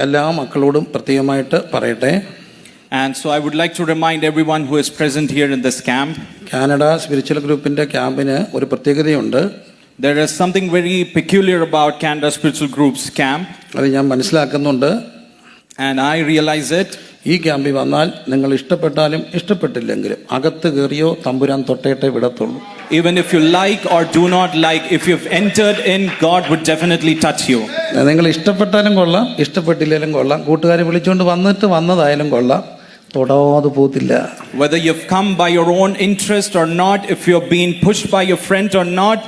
എല്ലാ മക്കളോടും പ്രത്യേകമായിട്ട് പറയട്ടെ. And so I would like to remind everyone who is present here in this camp. Canada spiritual ഗ്രൂപ്പിൻ്റെ ക്യാമ്പിന് ഒരു പ്രത്യേകതയുണ്ട്. There is something very peculiar about Canada Spiritual Group's camp. അത് ഞാൻ മനസ്സിലാക്കുന്നുണ്ട്. And I realize it. ഈ ക്യാമ്പിൽ വന്നാൽ നിങ്ങൾ ഇഷ്ടപ്പെട്ടാലും ഇഷ്ടപ്പെട്ടില്ലെങ്കിലും അകത്ത് കയറിയോ തമ്പുരാൻ തൊട്ടേട്ടെ വിടത്തുള്ളൂ. Even if you like or do not like, if you've entered in, God would definitely touch you. നിങ്ങൾ ഇഷ്ടപ്പെട്ടാലും കൊള്ളാം ഇഷ്ടപ്പെട്ടില്ലെങ്കിലും കൊള്ളാം, കൂട്ടുകാരെ വിളിച്ചുകൊണ്ട് വന്നതായാലും കൊള്ളാം, തൊടാതെ പോത്തില്ല. Whether you've come by your own interest or not, if you're being pushed by your friend or not,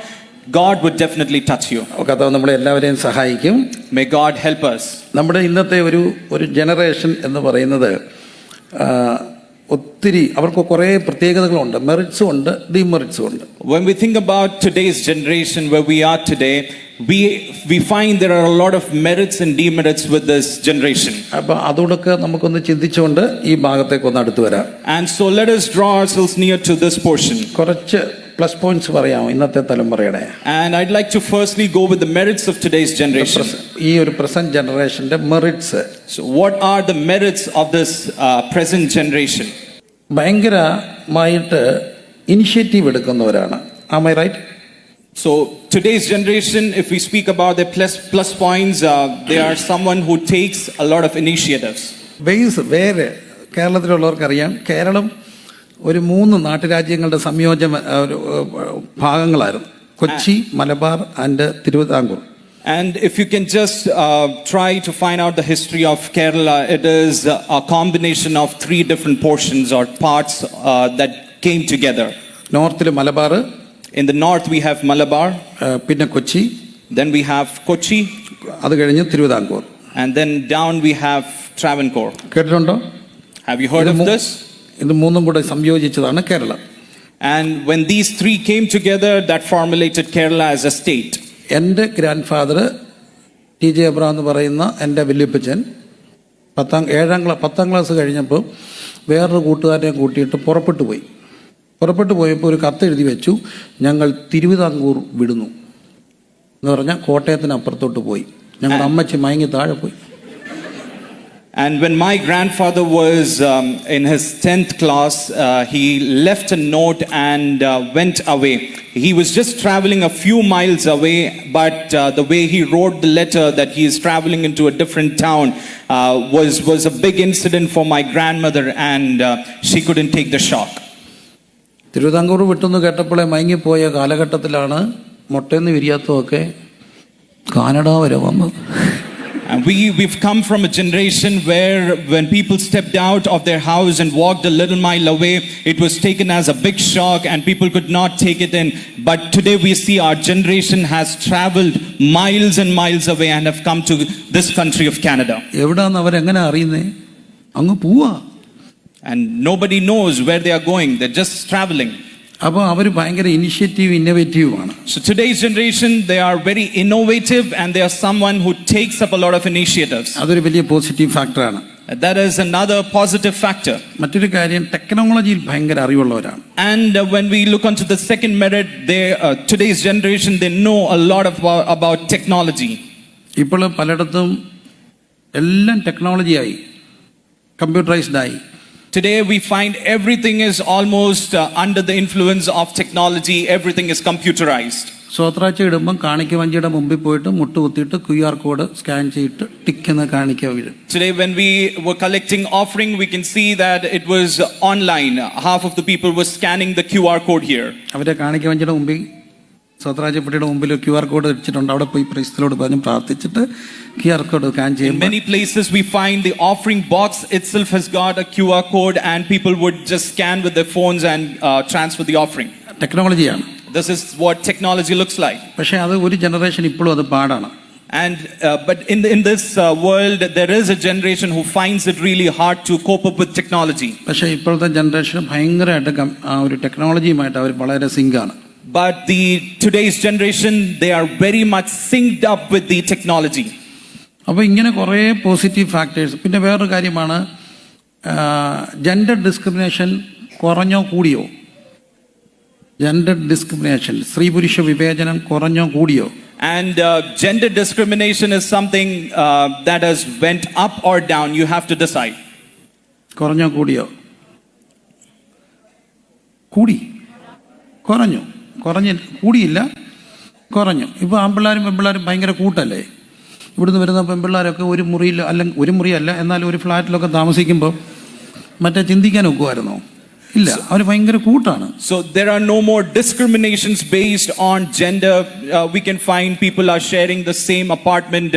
God would definitely touch you. കർത്താവ് നമ്മളെ എല്ലാവരെയും സഹായിക്കും. May God help us. നമ്മുടെ ഇന്നത്തെ ഒരു ജനറേഷൻ എന്ന് പറയുന്നത് ഒത്തിരി അവർക്ക് കുറേ പ്രത്യേകതകളുണ്ട്, മെറിറ്റ്സും ഉണ്ട് ഡിമെറിറ്റ്സും ഉണ്ട്. When we think about today's generation, where we are today, we find there are a lot of merits and demerits with this generation. അപ്പോൾ അതോടൊക്കെ നമുക്കൊന്ന് ചിന്തിച്ചുകൊണ്ട് ഈ ഭാഗത്തേക്ക് ഒന്ന് അടുത്ത് വരാം. And so let us draw ourselves near to this portion. കുറച്ച് plus points പറയാമോ ഇന്നത്തെ തലമുറയുടെ? And I'd like to firstly go with the merits of today's generation. ഈ ഒരു പ്രസന്റ് ജനറേഷന്റെ merits. So what are the merits of this present generation? ഭയങ്കരമായിട്ട് initiative എടുക്കുന്നവരാണ്. Am I right? So today's generation, if we speak about their plus points, they are someone who takes a lot of initiatives. വേറെ കേരളത്തിലുള്ളവർക്കറിയാം, കേരളം ഒരു 3 നാട്ടുരാജ്യങ്ങളുടെ സംയോജന ഭാഗങ്ങളായിരുന്നു, Kochi, Malabar and Thiruvithamkoor. And if you can just try to find out the history of Kerala, it is a combination of 3 different portions or parts that came together. നോർത്തിൽ Malabar, in the north we have Malabar, പിന്നെ Kochi, then we have Kochi, അത് കഴിഞ്ഞ് Thiruvithamkoor, and then down we have Travancore. കേട്ടിട്ടുണ്ടോ? Have you heard of this? ഇത് 3 കൂടെ സംയോജിച്ചതാണ് Keralam. And when these 3 came together, that formulated Kerala as a state. എൻ്റെ grand father T J Abraham എന്ന് പറയുന്ന എൻ്റെ വല്യപ്പച്ചൻ 10ാം class കഴിഞ്ഞപ്പോൾ വേറൊരു കൂട്ടുകാരനെ കൂട്ടിയിട്ട് പുറപ്പെട്ടു പോയപ്പോൾ ഒരു കത്ത് എഴുതി വെച്ചു, ഞങ്ങൾ തിരുവിതാംകൂർ വിടുന്നു എന്ന് പറഞ്ഞാൽ കോട്ടയത്തിന് അപ്പുറത്തോട്ട് പോയി. ഞങ്ങളുടെ അമ്മച്ചി മയങ്ങി താഴെ പോയി. And when my grandfather was in his 10th class, he left a note and went away. He was just traveling a few miles away, but the way he wrote the letter that he is traveling into a different town was a big incident for my grandmother, and she couldn't take the shock. Thiruvithamkoor വിട്ടെന്ന് കേട്ടപ്പോഴേ മയങ്ങിപ്പോയ കാലഘട്ടത്തിലാണ് മുട്ടയെന്ന് വിരിയാത്തതൊക്കെ Canada വരെ വന്നത്. And we've come from a generation where when people stepped out of their house and walked a little mile away, it was taken as a big shock and people could not take it in. But today we see our generation has traveled miles and miles away and have come to this country of Canada. എവിടാന്ന് അവരെങ്ങനെ അറിയുന്നേ? അങ്ങ് പോവാ. And nobody knows where they are going. They're just traveling. അപ്പോൾ അവർ ഭയങ്കര ഇന്നോവേറ്റീവാണ്. So today's generation, they are very innovative and they are someone who takes up a lot of initiatives. അതൊരു വലിയ positive ഫാക്ടറാണ്. That is another positive factor. മറ്റൊരു കാര്യം, ടെക്നോളജിയിൽ ഭയങ്കര അറിവുള്ളവരാണ്. And when we look onto the second merit, they today's generation, they know a lot about technology. ഇപ്പോൾ പലയിടത്തും എല്ലാം ടെക്നോളജിയായി, കമ്പ്യൂട്ടറൈസ്ഡ് ആയി. Today we find everything is almost under the influence of technology. Everything is computerized. സ്വത്രാഴ്ച ഇടുമ്പം കാണിക്ക വഞ്ചിയുടെ മുമ്പിൽ പോയിട്ട് മുട്ടുകുത്തിയിട്ട് QR code scan ചെയ്തിട്ട് ടിക്കെന്ന് കാണിക്ക വീഴും. Today when we were collecting offering, we can see that it was online. Half of the people were scanning the QR code here. അവരെ കാണിക്ക വഞ്ചിയുടെ മുമ്പിൽ സ്വത്രാഴ്ചപ്പെട്ടിയുടെ മുമ്പിൽ QR കോഡ് വെച്ചിട്ടുണ്ട്, അവിടെ പോയി പ്രൈസ്തലോട് പറഞ്ഞ് പ്രാർത്ഥിച്ചിട്ട് QR കോഡ് സ്കാൻ ചെയ്യും. In many places we find the offering box itself has got a QR code and people would just scan with their phones and transfer the offering. ടെക്നോളജിയാണ്. This is what technology looks like. പക്ഷേ അത് ഒരു generation ഇപ്പോഴും അത് പാടാണ്. And but in this world there is a generation who finds it really hard to cope up with technology. പക്ഷേ ഇപ്പോഴത്തെ generation ഭയങ്കരമായിട്ട് ഒരു ടെക്നോളജിയുമായിട്ട് അവർ വളരെ സിങ്കാണ്. But today's generation, they are very much synced up with the technology. അപ്പോൾ ഇങ്ങനെ കുറേ positive factors. പിന്നെ വേറൊരു കാര്യമാണ്, ജെൻഡർ ഡിസ്ക്രിമിനേഷൻ കുറഞ്ഞോ കൂടിയോ? ജെൻഡർ ഡിസ്ക്രിമിനേഷൻ, സ്ത്രീ പുരുഷ വിവേചനം കുറഞ്ഞോ കൂടിയോ? And gender discrimination is something that has went up or down. You have to decide. കുറഞ്ഞോ കൂടിയോ? കൂടി, കുറഞ്ഞു, കൂടിയില്ല, കുറഞ്ഞു. ഇപ്പോൾ ആൺപിള്ളേരും പെൺപിള്ളേരും ഭയങ്കര കൂട്ടല്ലേ? ഇവിടുന്ന് വരുന്ന പെൺപിള്ളേരൊക്കെ ഒരു മുറിയിൽ, അല്ലെങ്കിൽ ഒരു മുറിയല്ല, എന്നാൽ ഒരു ഫ്ലാറ്റിലൊക്കെ താമസിക്കുമ്പോൾ മറ്റേ ചിന്തിക്കാൻ ഒക്കുമായിരുന്നോ? ഇല്ല, അവർ ഭയങ്കര കൂട്ടാണ്. So there are no more discriminations based on gender. We can find people are sharing the same apartment,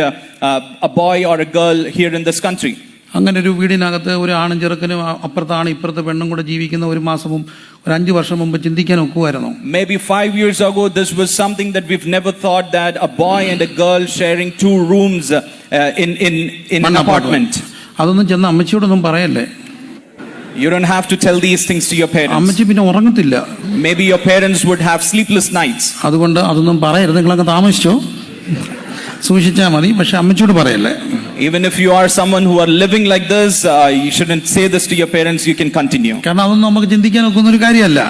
a boy or a girl here in this country. അങ്ങനെ ഒരു വീടിനകത്ത് ഒരു ആണും ചെറുക്കനും അപ്പുറത്താണ് ഇപ്പുറത്തെ പെണ്ണും കൂടെ ജീവിക്കുന്ന ഒരു മാസവും ഒരു 5 വർഷം മുമ്പ് ചിന്തിക്കാൻ ഒക്കുമായിരുന്നോ? Maybe 5 years ago this was something that we've never thought, that a boy and a girl sharing 2 rooms in an apartment. അതൊന്നും ചെന്ന് അമ്മച്ചിയോടൊന്നും പറയല്ലേ. You don't have to tell these things to your parents. അമ്മച്ചി പിന്നെ ഉറങ്ങത്തില്ല. Maybe your parents would have sleepless nights. അതുകൊണ്ട് അതൊന്നും പറയരുത്, നിങ്ങളങ്ങ് താമസിച്ചോ, സൂക്ഷിച്ചാൽ മതി, പക്ഷെ അമ്മച്ചിയോട് പറയല്ലേ. Even if you are someone who are living like this, you shouldn't say this to your parents. You can continue. കാരണം അതൊന്നും നമുക്ക് ചിന്തിക്കാൻ ഒക്കുന്ന ഒരു കാര്യമല്ല.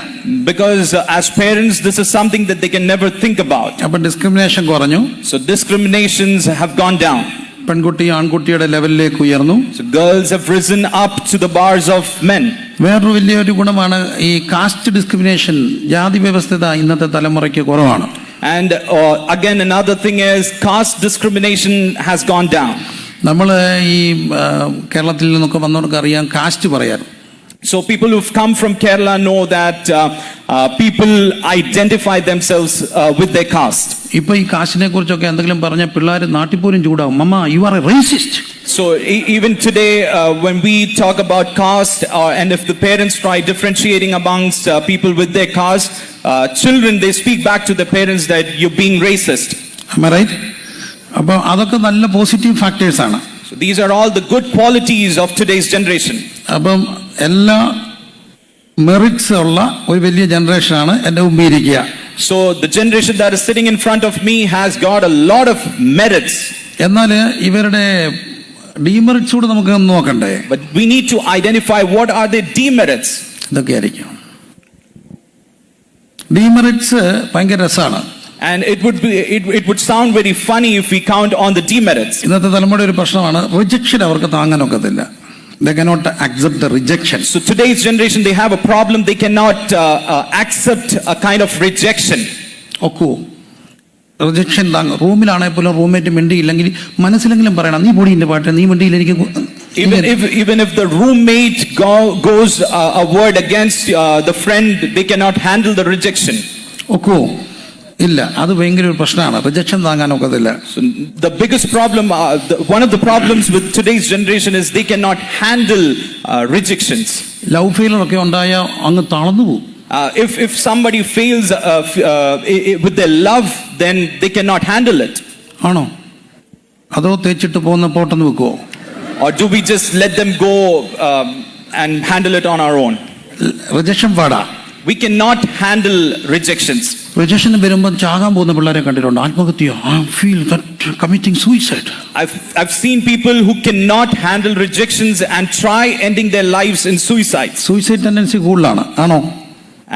Because as parents, this is something that they can never think about. അപ്പൊ discrimination കുറഞ്ഞു. So discriminations have gone down. പെൺകുട്ടി ആൺകുട്ടിയുടെ ലെവലിലേക്ക് ഉയർന്നു. So girls have risen up to the bars of men. വേറൊരു വലിയൊരു ഗുണമാണ് ഈ കാസ്റ്റ് ഡിസ്ക്രിമിനേഷൻ, ജാതി വ്യവസ്ഥിത ഇന്നത്തെ തലമുറയ്ക്ക് കുറവാണ്. And again another thing is caste discrimination has gone down. നമ്മൾ ഈ കേരളത്തിൽ നിന്നൊക്കെ വന്നവർക്ക് അറിയാം കാസ്റ്റ് പറയാൻ. So people who've come from Kerala know that people identify themselves with their caste. ഇപ്പൊ ഈ കാസ്റ്റിനെ കുറിച്ചൊക്കെ എന്തെങ്കിലും പറഞ്ഞ പിള്ളേർ നാട്ടിൽ പോലും ചൂടാവും. Mamma, you are a racist. So even today when we talk about caste, and if the parents try differentiating amongst people with their caste, children, they speak back to the parents that you're being racist. Am I right? അപ്പോൾ അതൊക്കെ നല്ല positive factors ആണ്. So these are all the good qualities of today's generation. അപ്പം എല്ലാ merits ഉള്ള ഒരു വലിയ ജനറേഷനാണ് എൻ്റെ മുമ്പിൽ ഇരിക്കുക. So the generation that is sitting in front of me has got a lot of merits. എന്നാൽ ഇവരുടെ ഡീമെറിറ്റ്സ് കൂടെ നമുക്ക് നോക്കണ്ടേ? But we need to identify what are their demerits. ഇതൊക്കെ ആയിരിക്കും ഡീമെറിറ്റ്സ്. ഭയങ്കര രസമാണ്. And it would sound very funny if we count on the demerits. ഇന്നത്തെ തലമുറയുടെ ഒരു പ്രശ്നമാണ് റിജക്ഷൻ. അവർക്ക് താങ്ങാനൊക്കത്തില്ല. They cannot accept the rejection. So today's generation, they have a problem. They cannot accept a kind of rejection. ഒക്കൂ rejection താങ്ങ. റൂമിലാണെങ്കിൽ പോലും roommate മിണ്ടിയില്ലെങ്കിൽ മനസ്സിലെങ്കിലും പറയണം, നീ പൊടിന്റെ പാട്ട്, നീ മിണ്ടിയില്ല, എനിക്ക്. Even if the roommate goes a word against the friend, they cannot handle the rejection. ഒക്കൂ ഇല്ല. അത് ഭയങ്കര ഒരു പ്രശ്നമാണ്. Rejection താങ്ങാനൊക്കത്തില്ല. So the biggest problem, one of the problems with today's generation is they cannot handle rejections. Love failure ഒക്കെ ഉണ്ടായ അങ്ങ് തളർന്നു പോകും. If somebody fails with their love, then they cannot handle it. ആണോ? അതോ തേച്ചിട്ട് പോകുന്ന പോട്ടെന്ന് വെക്കുവോ? Or do we just let them go and handle it on our own? Rejection പാടാ. We cannot handle rejections. Rejection വരുമ്പോൾ ചാകാൻ പോകുന്ന പിള്ളേരെ കണ്ടിട്ടുണ്ട്. ആത്മഹത്യ, I feel that committing suicide. I've seen people who cannot handle rejections and try ending their lives in suicide. Suicide tendency കൂടുതലാണ്. ആണോ?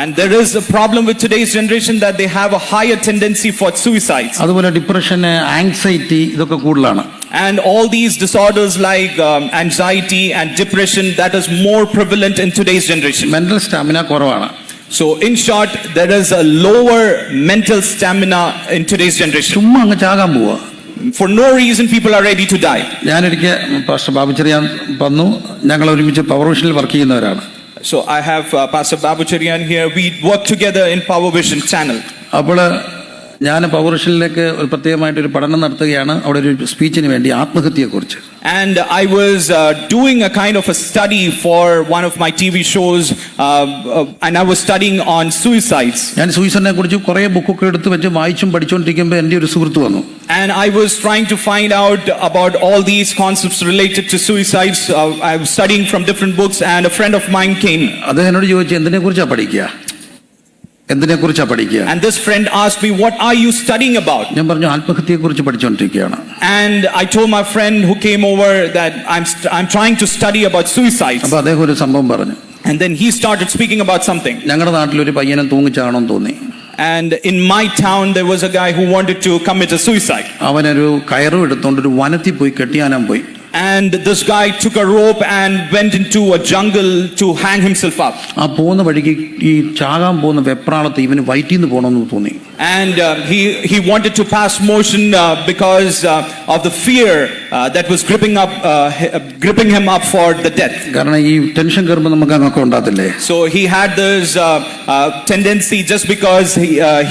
And there is a problem with today's generation that they have a higher tendency for suicides. അതുപോലെ ഡിപ്രഷന്, anxiety, ഇതൊക്കെ കൂടുതലാണ്. And all these disorders like anxiety and depression, that is more prevalent in today's generation. Mental stamina കുറവാണ്. So in short, there is a lower mental stamina in today's generation. ചുമ്മാ അങ്ങ് ചാകാൻ പോവാ. For no reason people are ready to die. ഞാനൊരിക്കൽ pastor Babu Cheriyan വന്നു. ഞങ്ങൾ ഒരുമിച്ച് power വിഷനിൽ work ചെയ്യുന്നവരാണ്. So I have Pastor Babu Cherian here. We work together in Power Vision channel. അപ്പോൾ ഞാൻ പവർ വിഷനിലേക്ക് ഒരു പ്രത്യേകമായിട്ടൊരു പഠനം നടത്തുകയാണ്. അവിടെ ഒരു സ്പീച്ചിന് വേണ്ടി ആത്മഹത്യയെക്കുറിച്ച്. And I was doing a kind of a study for one of my TV shows, and I was studying on suicides. ഞാൻ സൂയിസൈഡിനെ കുറിച്ച് കുറേ ബുക്കൊക്കെ എടുത്ത് വെച്ച് വായിച്ചും പഠിച്ചുകൊണ്ടിരിക്കുമ്പോൾ എൻ്റെ ഒരു സുഹൃത്ത് വന്നു. And I was trying to find out about all these concepts related to suicides. I was studying from different books, and a friend of mine came. അദ്ദേഹം എന്നോട് ചോദിച്ചു, എന്തിനെക്കുറിച്ചാണ് പഠിക്കുക? And this friend asked me, what are you studying about? ഞാൻ പറഞ്ഞു, ആത്മഹത്യയെക്കുറിച്ച് പഠിച്ചുകൊണ്ടിരിക്കുകയാണ്. And I told my friend who came over that I'm trying to study about suicides. അപ്പോൾ അദ്ദേഹം ഒരു സംഭവം പറഞ്ഞു. And then he started speaking about something. ഞങ്ങളുടെ നാട്ടിലൊരു പയ്യനെ തൂങ്ങിച്ചാകണമെന്ന് തോന്നി. And in my town, there was a guy who wanted to commit a suicide. അവനൊരു കയറും എടുത്തോണ്ട് ഒരു വനത്തിൽ പോയി കെട്ടിയാനാൻ പോയി. And this guy took a rope and went into a jungle to hang himself up. ആ പോകുന്ന വഴിക്ക് ഈ ചാകാൻ പോകുന്ന വെപ്രാളത്തെ ഇവന് വയറ്റിൽ നിന്ന് പോകണമെന്ന് തോന്നി. And he wanted to pass motion because of the fear that was gripping him up for the death. കാരണം ഈ ടെൻഷൻ കയറുമ്പോൾ നമുക്ക് അങ്ങൊക്കെ ഉണ്ടാകത്തില്ലേ. So he had this tendency just because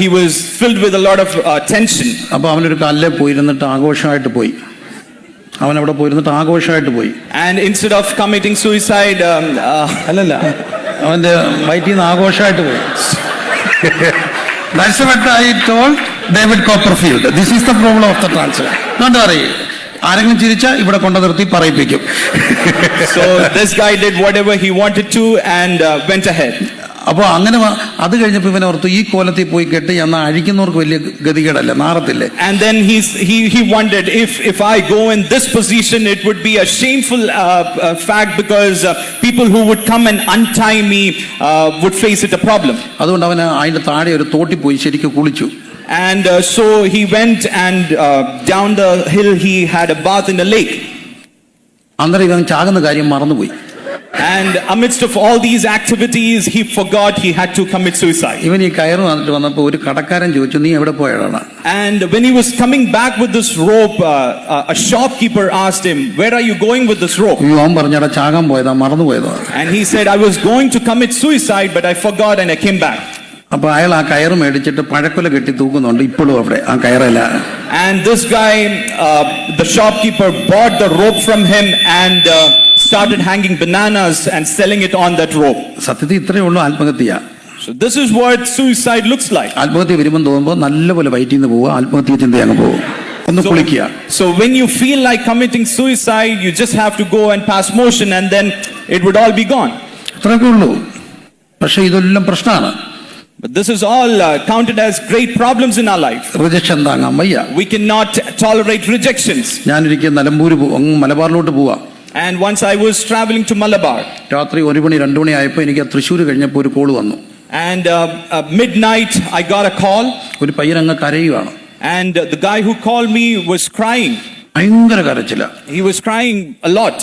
he was filled with a lot of tension. അപ്പോൾ അവനൊരു കല്ലിൽ പോയിരുന്നിട്ട് ആഘോഷമായിട്ട് പോയി. അവനവിടെ പോയിരുന്നിട്ട് ആഘോഷമായിട്ട് പോയി. And instead of committing suicide, അല്ലല്ല, അവന്റെ വയറ്റിൽ നിന്ന് ആഘോഷമായിട്ട് പോയി. That's what I told David Copperfield. This is the problem of the translation. Don't worry. ആരെങ്കിലും ചിരിച്ചാൽ ഇവിടെ കൊണ്ടു നിർത്തി പറയിപ്പിക്കും. So this guy did whatever he wanted to and went ahead. അപ്പോൾ അങ്ങനെ അത് കഴിഞ്ഞപ്പോൾ ഇവനെ ഓർത്തു ഈ കോലത്തിൽ പോയി കെട്ടി എന്നാൽ അഴിക്കുന്നവർക്ക് വലിയ ഗതികേടല്ല, നാറത്തില്ലേ. And then he wondered if I go in this position, it would be a shameful fact because people who would come and untie me would face it a problem. അതുകൊണ്ട് അവന് അതിന്റെ താഴെ ഒരു തോട്ടി പോയി ശരിക്കും കുളിച്ചു. And so he went and down the hill he had a bath in a lake. അന്നേരം ഇവൻ ചാകുന്ന കാര്യം മറന്നുപോയി. And amidst of all these activities, he forgot he had to commit suicide. ഇവൻ ഈ കയറ് വന്നിട്ട് വന്നപ്പോൾ ഒരു കടക്കാരൻ ചോദിച്ചു, നീ എവിടെ പോയതാണ്? And when he was coming back with this rope, a shopkeeper asked him, where are you going with this rope? അവൻ പറഞ്ഞാടാ ചാകാൻ പോയതാ, മറന്നുപോയതാ. And he said, I was going to commit suicide, but I forgot and I came back. അപ്പൊ അയാൾ ആ കയറ് മേടിച്ചിട്ട് പഴക്കൊല കെട്ടി തൂക്കുന്നുണ്ട് ഇപ്പോഴും അവിടെ ആ കയറല്ല. And this guy, the shopkeeper, bought the rope from him and started hanging bananas and selling it on that rope. സത്യത്തിൽ ഇത്രയേ ഉള്ളൂ ആത്മഹത്യ. So this is what suicide looks like. ആത്മഹത്യ വരുമ്പോൾ തോന്നുമ്പോൾ നല്ലപോലെ വയറ്റിൽ നിന്ന് പോവുക, ആത്മഹത്യ ചിന്ത അങ്ങ് പോകും, ഒന്ന് കുളിക്കുക. So when you feel like committing suicide, you just have to go and pass motion and then it would all be gone. അത്രയൊക്കെ ഉള്ളൂ. പക്ഷെ ഇതെല്ലാം പ്രശ്നമാണ്. But this is all counted as great problems in our life. Rejection താങ്ങാൻ വയ്യ. We cannot tolerate rejections. ഞാനൊരിക്കൽ Nilambur മലബാറിലോട്ട് പോവാ. And once I was traveling to Malabar. രാത്രി 1 മണി 2 മണി ആയപ്പോൾ എനിക്ക് തൃശ്ശൂർ കഴിഞ്ഞപ്പോൾ ഒരു കോള് വന്നു. And midnight I got a call. ഒരു പയ്യനങ്ങ് കരയുകയാണ്. And the guy who called me was crying. ഭയങ്കര കരച്ചില. He was crying a lot.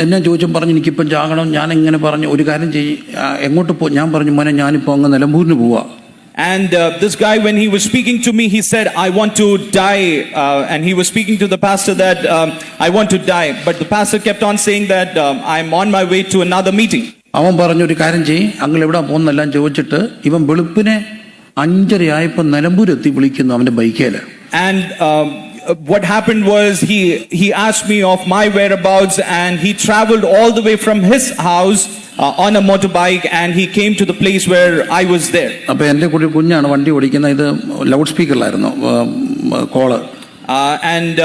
എന്നെ ചോദിച്ചും പറഞ്ഞു എനിക്കിപ്പം ചാകണം. ഞാൻ എങ്ങനെ പറഞ്ഞു, ഒരു കാര്യം ചെയ്യും, എങ്ങോട്ട് പോ? ഞാൻ പറഞ്ഞു മോനെ ഞാനിപ്പോൾ അങ്ങ് നിലമ്പൂരിന് പോവാ. And this guy, when he was speaking to me, he said, I want to die. And he was speaking to the pastor that I want to die. But the pastor kept on saying that I'm on my way to another meeting. അവൻ പറഞ്ഞു ഒരു കാര്യം ചെയ്യും, അങ്ങൾ എവിടെ പോകുന്നെല്ലാം ചോദിച്ചിട്ട് ഇവൻ വെളുപ്പിനെ 5:30 ആയപ്പോൾ നിലമ്പൂരെത്തി വിളിക്കുന്നു അവന്റെ ബൈക്കേല്. And what happened was he asked me of my whereabouts and he traveled all the way from his house on a motorbike and he came to the place where I was there. അപ്പൊ എന്റെ കൂടി കുഞ്ഞാണ് വണ്ടി ഓടിക്കുന്നത്. ഇത് loud സ്പീക്കറിലായിരുന്നു കോള്. And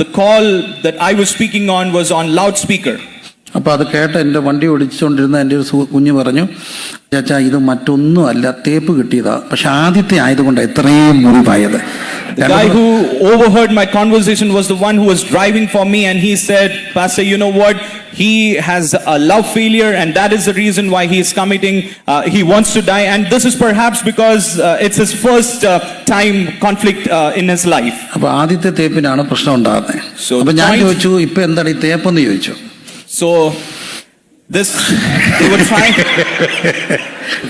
the call that I was speaking on was on loudspeaker. അപ്പൊ അത് കേട്ട് എന്റെ വണ്ടി ഓടിച്ചുകൊണ്ടിരുന്ന എൻ്റെ ഒരു കുഞ്ഞ് പറഞ്ഞു, ചാച്ചാ ഇത് മറ്റൊന്നും അല്ല, തേപ്പ് കിട്ടിയതാ, പക്ഷെ ആദ്യത്തെ ആയതുകൊണ്ട് ഇത്രയും മുറിവായത്. The guy who overheard my conversation was the one who was driving for me and he said, Pastor, you know what? He has a love failure and that is the reason why he is committing, he wants to die and this is perhaps because it's his first time conflict in his life. അപ്പൊ ആദ്യത്തെ തേപ്പിനാണ് പ്രശ്നം ഉണ്ടാകുന്നത്. അപ്പൊ ഞാൻ ചോദിച്ചു ഇപ്പൊ എന്താണ് ഈ തേപ്പെന്ന് ചോദിച്ചു. So they were trying.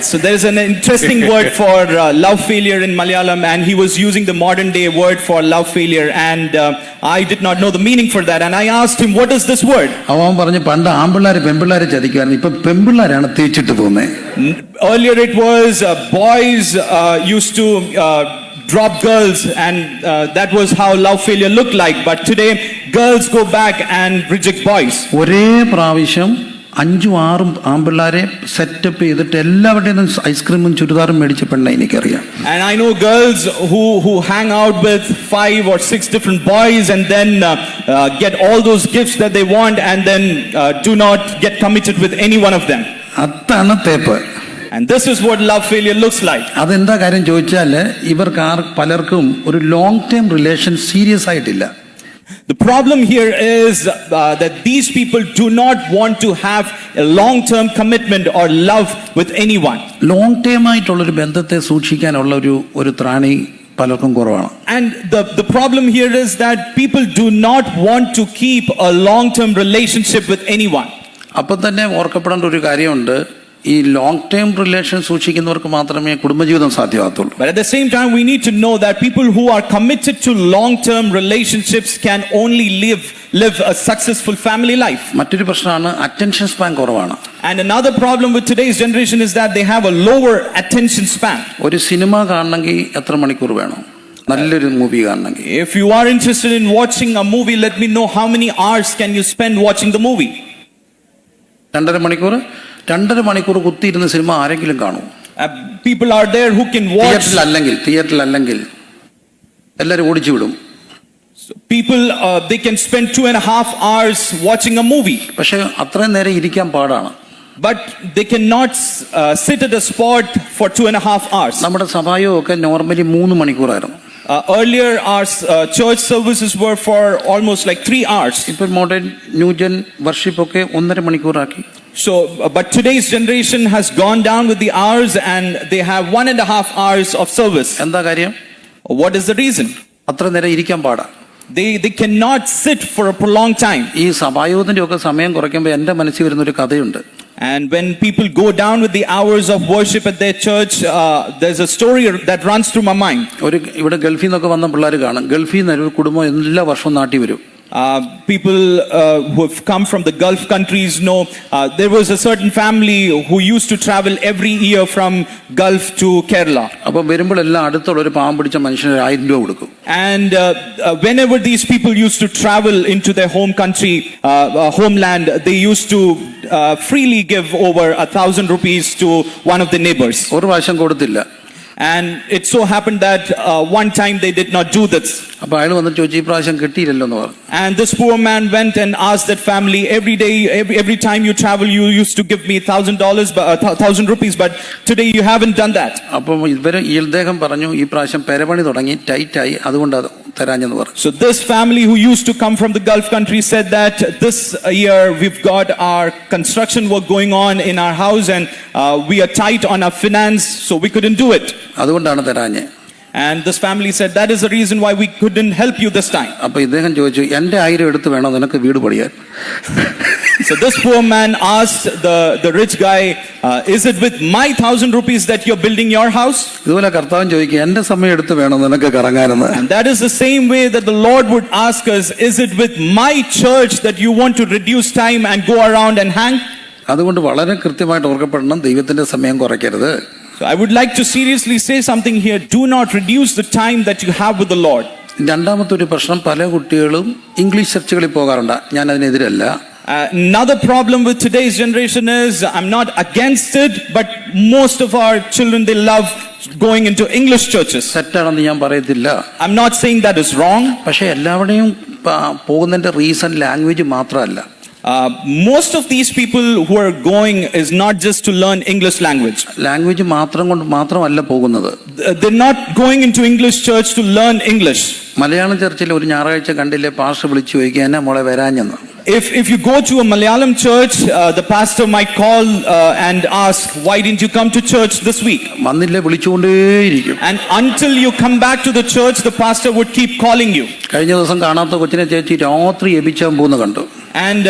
So there's an interesting word for love failure in Malayalam and he was using the modern day word for love failure and I did not know the meaning for that and I asked him what is this word. അവൻ പറഞ്ഞു പണ്ട് ആമ്പിള്ളാര് പെമ്പിള്ളാരെ ചതിക്കുമായിരുന്നു, ഇപ്പൊ പെമ്പിള്ളാരാണ് തേച്ചിട്ട് പോകുന്നത്. Earlier it was boys used to drop girls and that was how love failure looked like, but today girls go back and reject boys. ഒരേ പ്രാവശ്യം 5-6 ആമ്പിള്ളാരെ setup ചെയ്തിട്ട് എല്ലാവരുടെയും ഐസ്ക്രീമും ചുരിദാറും മേടിച്ച പെണ്ണ എനിക്കറിയാം. And I know girls who hang out with 5 or 6 different boys and then get all those gifts that they want and then do not get committed with any one of them. അതാണ് തേപ്പ്. And this is what love failure looks like. അതെന്താ കാര്യം ചോദിച്ചാല് ഇവർക്ക് പലർക്കും ഒരു long term relation serious ആയിട്ടില്ല. The problem here is that these people do not want to have a long-term commitment or love with anyone. Long term ആയിട്ടുള്ളൊരു ബന്ധത്തെ സൂക്ഷിക്കാനുള്ള ഒരു ത്രാണി പലർക്കും കുറവാണ്. And the problem here is that people do not want to keep a long-term relationship with anyone. അപ്പം തന്നെ ഓർക്കപ്പെടേണ്ട ഒരു കാര്യമുണ്ട്, ഈ ലോങ് ടേം റിലേഷൻ സൂക്ഷിക്കുന്നവർക്ക് മാത്രമേ കുടുംബജീവിതം സാധ്യമാകത്തുള്ളൂ. But at the same time, we need to know that people who are committed to long-term relationships can only live a successful family life. മറ്റൊരു പ്രശ്നമാണ് attention span കുറവാണ്. And another problem with today's generation is that they have a lower attention span. ഒരു cinema കാണണമെങ്കിൽ എത്ര മണിക്കൂർ വേണം? നല്ലൊരു movie കാണണമെങ്കിൽ. If you are interested in watching a movie, let me know how many hours can you spend watching the movie? 2.5 മണിക്കൂർ കുത്തിയിരുന്ന cinema ആരെങ്കിലും കാണും? People are there who can watch. തിയേറ്ററിൽ അല്ലെങ്കിൽ എല്ലാവരും ഓടിച്ചു വിടും. People they can spend 2.5 hours watching a movie. പക്ഷെ അത്രയും നേരം ഇരിക്കാൻ പാടാണ്. But they cannot sit at a spot for 2.5 hours. നമ്മുടെ സഭായോ ഒക്കെ normally 3 മണിക്കൂറായിരുന്നു. Earlier our church services were for almost like 3 hours. ഇപ്പോൾ മോഡേൺ ന്യൂജൻ വർഷിപ്പ് ഒക്കെ 1.5 മണിക്കൂറാക്കി. So but today's generation has gone down with the hours and they have 1.5 hours of service. എന്താ കാര്യം? What is the reason? അത്ര നേരം ഇരിക്കാൻ പാടാ. They cannot sit for a prolonged time. ഈ സഭായോഗത്തിന്റെ ഒക്കെ സമയം കുറയ്ക്കുമ്പോൾ എൻ്റെ മനസ്സിൽ വരുന്ന ഒരു കഥയുണ്ട്. And when people go down with the hours of worship at their church, there's a story that runs through my mind. ഇവിടെ ഗൾഫിൽ നിന്നൊക്കെ വന്ന പിള്ളേർ കാണും. ഗൾഫിൽ നിന്ന് ഒരു കുടുംബം എല്ലാ വർഷവും നാട്ടിൽ വരും. People who have come from the Gulf countries know there was a certain family who used to travel every year from Gulf to Kerala. അപ്പോൾ വരുമ്പോഴെല്ലാം അടുത്തുള്ള ഒരു പാവം പിടിച്ച മനുഷ്യന് 1,000 രൂപ കൊടുക്കും. And whenever these people used to travel into their home country, homeland, they used to freely give over 1,000 rupees to one of the neighbors. ഒരു പ്രാവശ്യം കൊടുത്തില്ല. And it so happened that one time they did not do this. അപ്പോൾ അയാൾ വന്ന് ചോദിച്ചു, ഈ പ്രാവശ്യം കിട്ടിയില്ലല്ലോ എന്ന് പറഞ്ഞു. And this poor man went and asked that family, every day, every time you travel, you used to give me $1,000, 1,000 rupees, but today you haven't done that. അപ്പോൾ ഇദ്ദേഹം പറഞ്ഞു, ഈ പ്രാവശ്യം പെരപണി തുടങ്ങി ടൈറ്റായി, അതുകൊണ്ട് തരാഞ്ഞെന്ന് പറഞ്ഞു. So this family who used to come from the Gulf country said that this year we've got our construction work going on in our house and we are tight on our finance, so we couldn't do it. അതുകൊണ്ടാണ് തരാഞ്ഞേ. And this family said that is the reason why we couldn't help you this time. അപ്പോൾ ഇദ്ദേഹം ചോദിച്ചു, എൻ്റെ 1000 എടുത്ത് വേണോ നിനക്ക് വീട് പണിയാൻ? So this poor man asked the rich guy, is it with my 1,000 rupees that you're building your house? ഇതുപോലെ കർത്താവൻ ചോദിക്കുക, എൻ്റെ സമയം എടുത്ത് വേണോ നിനക്ക് കറങ്ങാനെന്ന്. And that is the same way that the Lord would ask us, is it with my church that you want to reduce time and go around and hang? അതുകൊണ്ട് വളരെ കൃത്യമായിട്ട് ഓർക്കപ്പെടണം, ദൈവത്തിന്റെ സമയം കുറയ്ക്കരുത്. So I would like to seriously say something here. Do not reduce the time that you have with the Lord. രണ്ടാമത്തെ ഒരു പ്രശ്നം, പല കുട്ടികളും ഇംഗ്ലീഷ് ചർച്ചുകളിൽ പോകാറുണ്ട്. ഞാൻ അതിനെതിരല്ല. Another problem with today's generation is, I'm not against it, but most of our children, they love going into English churches. തെറ്റാണെന്ന് ഞാൻ പറയത്തില്ല. I'm not saying that is wrong. പക്ഷേ എല്ലാവരുടെയും പോകുന്നതിന്റെ റീസൺ ലാംഗ്വേജ് മാത്രമല്ല. Most of these people who are going is not just to learn English language. Language മാത്രമല്ല പോകുന്നത്. They're not going into English church to learn English. Malayalam ചർച്ചിൽ ഒരു ഞായറാഴ്ച കണ്ടില്ലേ, pastor വിളിച്ചു ചോദിക്കുക, എന്നാ മോളെ വരാഞ്ഞെന്ന്. If you go to a Malayalam church, the pastor might call and ask, why didn't you come to church this week? വന്നില്ലേ വിളിച്ചുകൊണ്ടേയിരിക്കും. And until you come back to the church, the pastor would keep calling you. കഴിഞ്ഞ ദിവസം കാണാത്ത കൊച്ചിനെ ചേച്ചി രാത്രി എബിച്ചാൻ പോകുന്ന കണ്ടു. And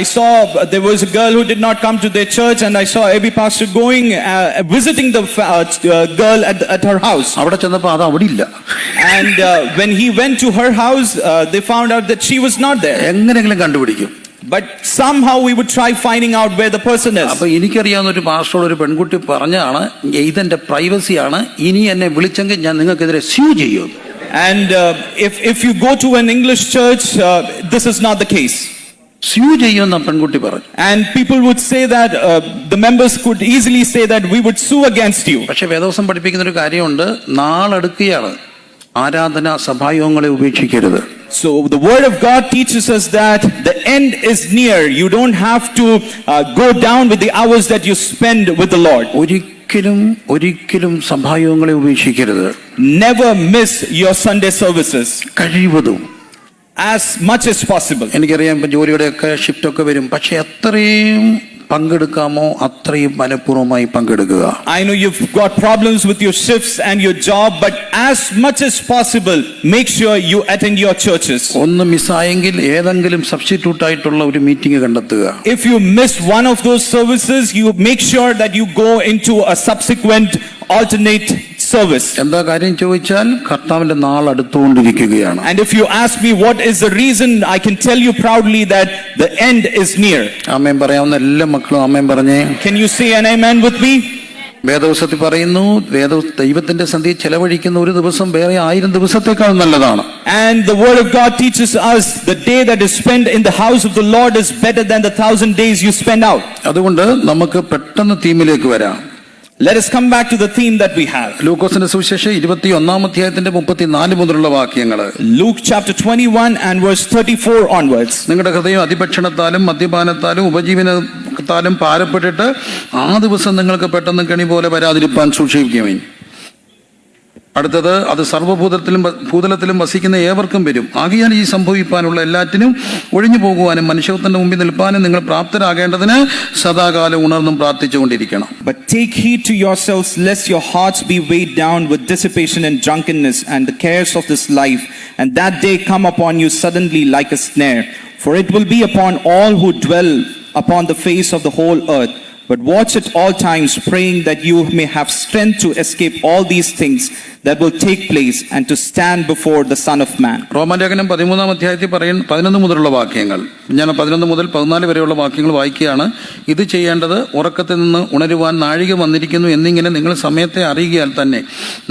I saw there was a girl who did not come to their church, and I saw every pastor going visiting the girl at her house. അവിടെ ചെന്നപ്പോൾ അത് അവിടെ ഇല്ല. And when he went to her house, they found out that she was not there. എങ്ങനെയെങ്കിലും കണ്ടുപിടിക്കും. But somehow we would try finding out where the person is. അപ്പോൾ എനിക്കറിയാവുന്ന ഒരു പാസ്റ്ററോട് ഒരു പെൺകുട്ടി പറഞ്ഞാണ്, ഇതെന്റെ പ്രൈവസിയാണ്, ഇനി എന്നെ വിളിച്ചെങ്കിൽ ഞാൻ നിങ്ങൾക്കെതിരെ സ്യൂ ചെയ്യും. And if you go to an English church, this is not the case. Sue ചെയ്യുമെന്ന് പെൺകുട്ടി പറഞ്ഞു. And people would say that the members could easily say that we would sue against you. പക്ഷേ വേദവസം പഠിപ്പിക്കുന്ന ഒരു കാര്യമുണ്ട്, നാളടുക്കുകയാണ്, ആരാധന സഭായോഗങ്ങളെ ഉപേക്ഷിക്കരുത്. So the word of God teaches us that the end is near. You don't have to go down with the hours that you spend with the Lord. ഒരിക്കലും സഭായോഗങ്ങളെ ഉപേക്ഷിക്കരുത്. Never miss your Sunday services. കഴിവതും as much as possible. എനിക്കറിയാം ഇപ്പം ജോലിയുടെയൊക്കെ ഷിഫ്റ്റൊക്കെ വരും, പക്ഷെ എത്രയും പങ്കെടുക്കാമോ അത്രയും മനഃപൂർവ്വമായി പങ്കെടുക്കുക. I know you've got problems with your shifts and your job, but as much as possible, make sure you attend your churches. ഒന്ന് മിസ്സായെങ്കിൽ ഏതെങ്കിലും സബ്സ്റ്റിറ്റ്യൂട്ട് ആയിട്ടുള്ള ഒരു മീറ്റിംഗ് കണ്ടെത്തുക. If you miss one of those services, you make sure that you go into a subsequent alternate service. എന്താ കാര്യം ചോദിച്ചാൽ കർത്താവിന്റെ നാൾ അടുത്തുകൊണ്ടിരിക്കുകയാണ്. And if you ask me what is the reason, I can tell you proudly that the end is near. ആമേൻ പറയാവുന്ന എല്ലാ മക്കളും ആമേൻ പറഞ്ഞേ. Can you say an amen with me? വേദപുസ്തകത്തിൽ പറയുന്നു, ദൈവത്തിന്റെ സന്ധിയിൽ ചെലവഴിക്കുന്ന ഒരു ദിവസം വേറെ 1000 ദിവസത്തേക്കാൾ നല്ലതാണ്. And the word of God teaches us the day that is spent in the house of the Lord is better than the 1000 days you spend out. അതുകൊണ്ട് നമുക്ക് പെട്ടെന്ന് തീമിലേക്ക് വരാം. Let us come back to the theme that we have. ലൂക്കോസിന്റെ സുവിശേഷം 21 അധ്യായത്തിന്റെ 34 മുതലുള്ള വാക്യങ്ങൾ. Luke chapter 21 and verse 34 onwards. നിങ്ങളുടെ ഹൃദയം അതിഭക്ഷണത്താലും മദ്യപാനത്താലും ഉപജീവനത്താലും ഭാരപ്പെട്ടിട്ട് ആ ദിവസം നിങ്ങൾക്ക് പെട്ടെന്ന് കെണി പോലെ വരാതിരിപ്പാൻ സൂക്ഷിക്കുകയും. അടുത്തത്, അത് ഭൂതലത്തിലും വസിക്കുന്ന ഏവർക്കും വരും. ആകയാൽ ഈ സംഭവിപ്പാനുള്ള എല്ലാറ്റിനും ഒഴിഞ്ഞു പോകുവാനും മനുഷ്യത്തിന്റെ മുമ്പിൽ നിൽപ്പാനും നിങ്ങൾ പ്രാപ്തരാകേണ്ടതിന് സദാകാലം ഉണർന്നും പ്രാർത്ഥിച്ചുകൊണ്ടിരിക്കണം. But take heed to yourselves, lest your hearts be weighed down with dissipation and drunkenness and the cares of this life, and that day come upon you suddenly like a snare. For it will be upon all who dwell upon the face of the whole earth. But watch at all times, praying that you may have strength to escape all these things that will take place and to stand before the Son of Man. റോമാലേഖനം 13 അധ്യായത്തിൽ 11 മുതലുള്ള വാക്യങ്ങൾ, ഞാൻ 11 മുതൽ 14 വരെയുള്ള വാക്യങ്ങൾ വായിക്കുകയാണ്. ഇത് ചെയ്യേണ്ടത് ഉറക്കത്തിൽ നിന്ന് ഉണരുവാൻ നാഴിക വന്നിരിക്കുന്നു എന്നിങ്ങനെ നിങ്ങൾ സമയത്തെ അറിയുകയാൽ തന്നെ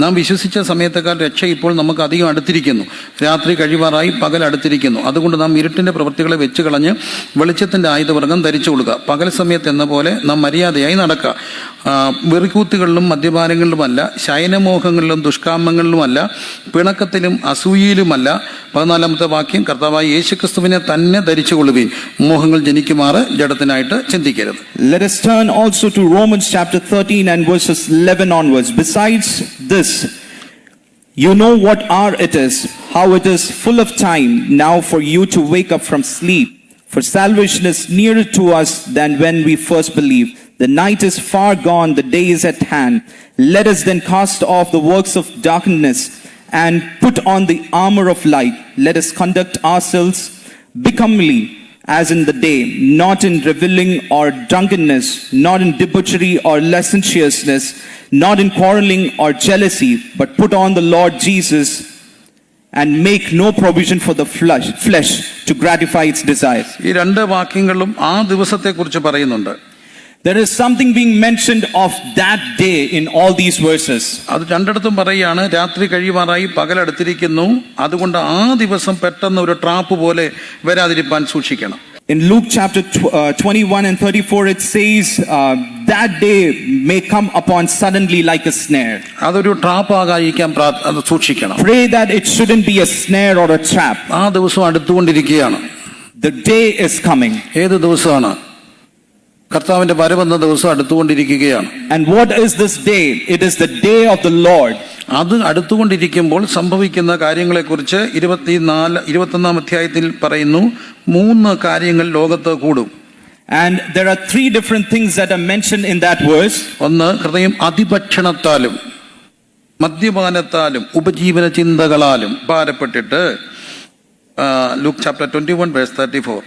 നാം വിശ്വസിച്ച സമയത്തേക്കാൾ രക്ഷ ഇപ്പോൾ നമുക്ക് അധികം അടുത്തിരിക്കുന്നു. രാത്രി കഴിവാറായി, പകൽ അടുത്തിരിക്കുന്നു. അതുകൊണ്ട് നാം ഇരുട്ടിന്റെ പ്രവൃത്തികളെ വെച്ച് കളഞ്ഞ് വെളിച്ചത്തിന്റെ ആയുധവർഗം ധരിച്ചുകൊള്ളുക. പകൽ സമയത്ത് എന്ന പോലെ നാം മര്യാദയായി നടക്കുക. വെറിക്കൂത്തുകളിലും മദ്യപാനങ്ങളിലുമല്ല, ശയനമോഹങ്ങളിലും ദുഷ്കാമങ്ങളിലുമല്ല, പിണക്കത്തിലും അസൂയയിലുമല്ല. 14 വാക്യം, കർത്താവായ യേശുക്രിസ്തുവിനെ തന്നെ ധരിച്ചുകൊള്ളുവിൻ. മോഹങ്ങൾ ജനിക്കുമാറ് ജഡത്തിനായിട്ട് ചിന്തിക്കരുത്. Let us turn also to Romans chapter 13 and verses 11 onwards. Besides this, you know what hour it is, how it is full of time now for you to wake up from sleep. For salvation is nearer to us than when we first believed. The night is far gone, the day is at hand. Let us then cast off the works of darkness and put on the armor of light. Let us conduct ourselves becomingly as in the day, not in reveling or drunkenness, not in debauchery or licentiousness, not in quarreling or jealousy, but put on the Lord Jesus and make no provision for the flesh to gratify its desires. ഈ രണ്ട് വാക്യങ്ങളും ആ ദിവസത്തെക്കുറിച്ച് പറയുന്നുണ്ട്. There is something being mentioned of that day in all these verses. അത് രണ്ടിടത്തും പറയുകയാണ്, രാത്രി കഴിയുവാറായി, പകൽ അടുത്തിരിക്കുന്നു. അതുകൊണ്ട് ആ ദിവസം പെട്ടെന്ന് ഒരു ട്രാപ്പ് പോലെ വരാതിരിപ്പാൻ സൂക്ഷിക്കണം. In Luke chapter 21 and 34 it says that day may come upon suddenly like a snare. അതൊരു ട്രാപ്പ് ആകാതിരിക്കാൻ സൂക്ഷിക്കണം. Pray that it shouldn't be a snare or a trap. ആ ദിവസം അടുത്തുകൊണ്ടിരിക്കുകയാണ്. The day is coming. ഏത് ദിവസമാണ്? കർത്താവിന്റെ വരവെന്ന ദിവസം അടുത്തുകൊണ്ടിരിക്കുകയാണ്. And what is this day? It is the day of the Lord. അത് അടുത്തുകൊണ്ടിരിക്കുമ്പോൾ സംഭവിക്കുന്ന കാര്യങ്ങളെക്കുറിച്ച് 21 അധ്യായത്തിൽ പറയുന്നു. 3 കാര്യങ്ങൾ ലോകത്ത് കൂടും. And there are 3 different things that are mentioned in that verse. ഒന്ന്, ഹൃദയം അതിഭക്ഷണത്താലും മദ്യപാനത്താലും ഉപജീവന ചിന്തകളാലും ഭാരപ്പെട്ടിട്ട്. Luke chapter 21 verse 34.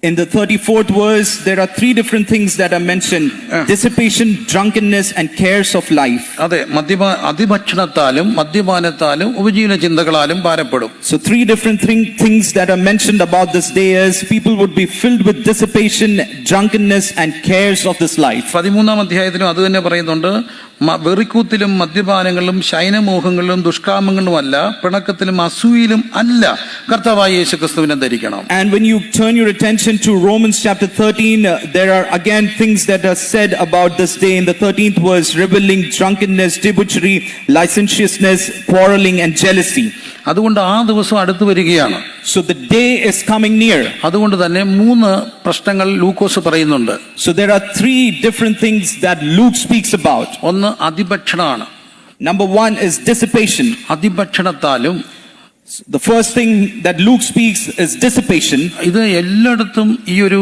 In the 34th verse, there are 3 different things that are mentioned: dissipation, drunkenness, and cares of life. അതെ, അതിഭക്ഷണത്താലും മദ്യപാനത്താലും ഉപജീവന ചിന്തകളാലും ഭാരപ്പെടും. So 3 different things that are mentioned about this day is people would be filled with dissipation, drunkenness, and cares of this life. 13 അധ്യായത്തിലും അത് തന്നെ പറയുന്നുണ്ട്. വെറിക്കൂത്തിലും മദ്യപാനങ്ങളിലും ശയനമോഹങ്ങളിലും ദുഷ്കാമങ്ങളിലുമല്ല, പിണക്കത്തിലും അസൂയിലും അല്ല, കർത്താവായ യേശുക്രിസ്തുവിനെ ധരിക്കണം. And when you turn your attention to Romans chapter 13, there are again things that are said about this day in the 13th verse: reveling, drunkenness, debauchery, licentiousness, quarreling, and jealousy. അതുകൊണ്ട് ആ ദിവസം അടുത്തു വരികയാണ്. So the day is coming near. അതുകൊണ്ട് തന്നെ 3 പ്രശ്നങ്ങൾ ലൂക്കോസ് പറയുന്നുണ്ട്. So there are 3 different things that Luke speaks about. ഒന്ന് അതിഭക്ഷണമാണ്. Number 1 is dissipation. അതിഭക്ഷണത്താലും The first thing that Luke speaks is dissipation. ഇത് എല്ലായിടത്തും ഈ ഒരു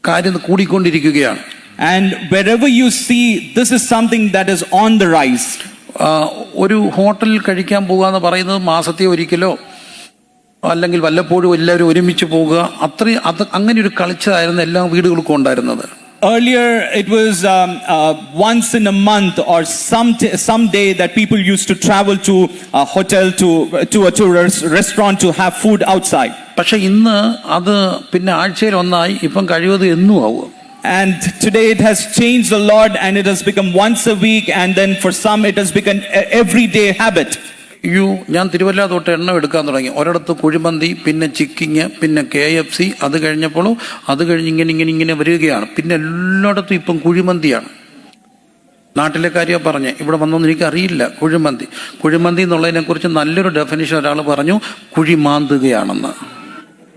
കാര്യം കൂടിക്കൊണ്ടിരിക്കുകയാണ്. And wherever you see, this is something that is on the rise. ഒരു ഹോട്ടലിൽ കഴിക്കാൻ പോകുക എന്ന് പറയുന്നത് മാസത്തെ ഒരിക്കലോ അല്ലെങ്കിൽ വല്ലപ്പോഴും എല്ലാവരും ഒരുമിച്ച് പോകുക, അത് അങ്ങനെ ഒരു കൾച്ചറായിരുന്നു എല്ലാ വീടുകൾക്കും ഉണ്ടായിരുന്നത്. Earlier, it was once in a month or some day that people used to travel to a hotel, to a restaurant to have food outside. പക്ഷെ ഇന്ന് അത് പിന്നെ ആഴ്ചയിൽ ഒന്നായി, ഇപ്പം കഴിവത് എന്നും ആവുക. And today it has changed a lot, and it has become once a week, and then for some it has become an everyday habit. ഞാൻ തിരുവല്ല തൊട്ട് എണ്ണ എടുക്കാൻ തുടങ്ങി. ഒരിടത്ത് കുഴിമന്തി, പിന്നെ ചിക്കിങ്, പിന്നെ KFC, അത് കഴിഞ്ഞപ്പോഴും അത് കഴിഞ്ഞ് ഇങ്ങനെ വരികയാണ്. പിന്നെ എല്ലായിടത്തും ഇപ്പം കുഴിമന്തിയാണ്. നാട്ടിലെ കാര്യമാണ് പറഞ്ഞ്, ഇവിടെ വന്നൊന്നും എനിക്കറിയില്ല. കുഴിമന്തി എന്നുള്ളതിനെക്കുറിച്ച് നല്ലൊരു ഡെഫിനിഷൻ ഒരാൾ പറഞ്ഞു, കുഴിമാന്തുകയാണെന്ന്.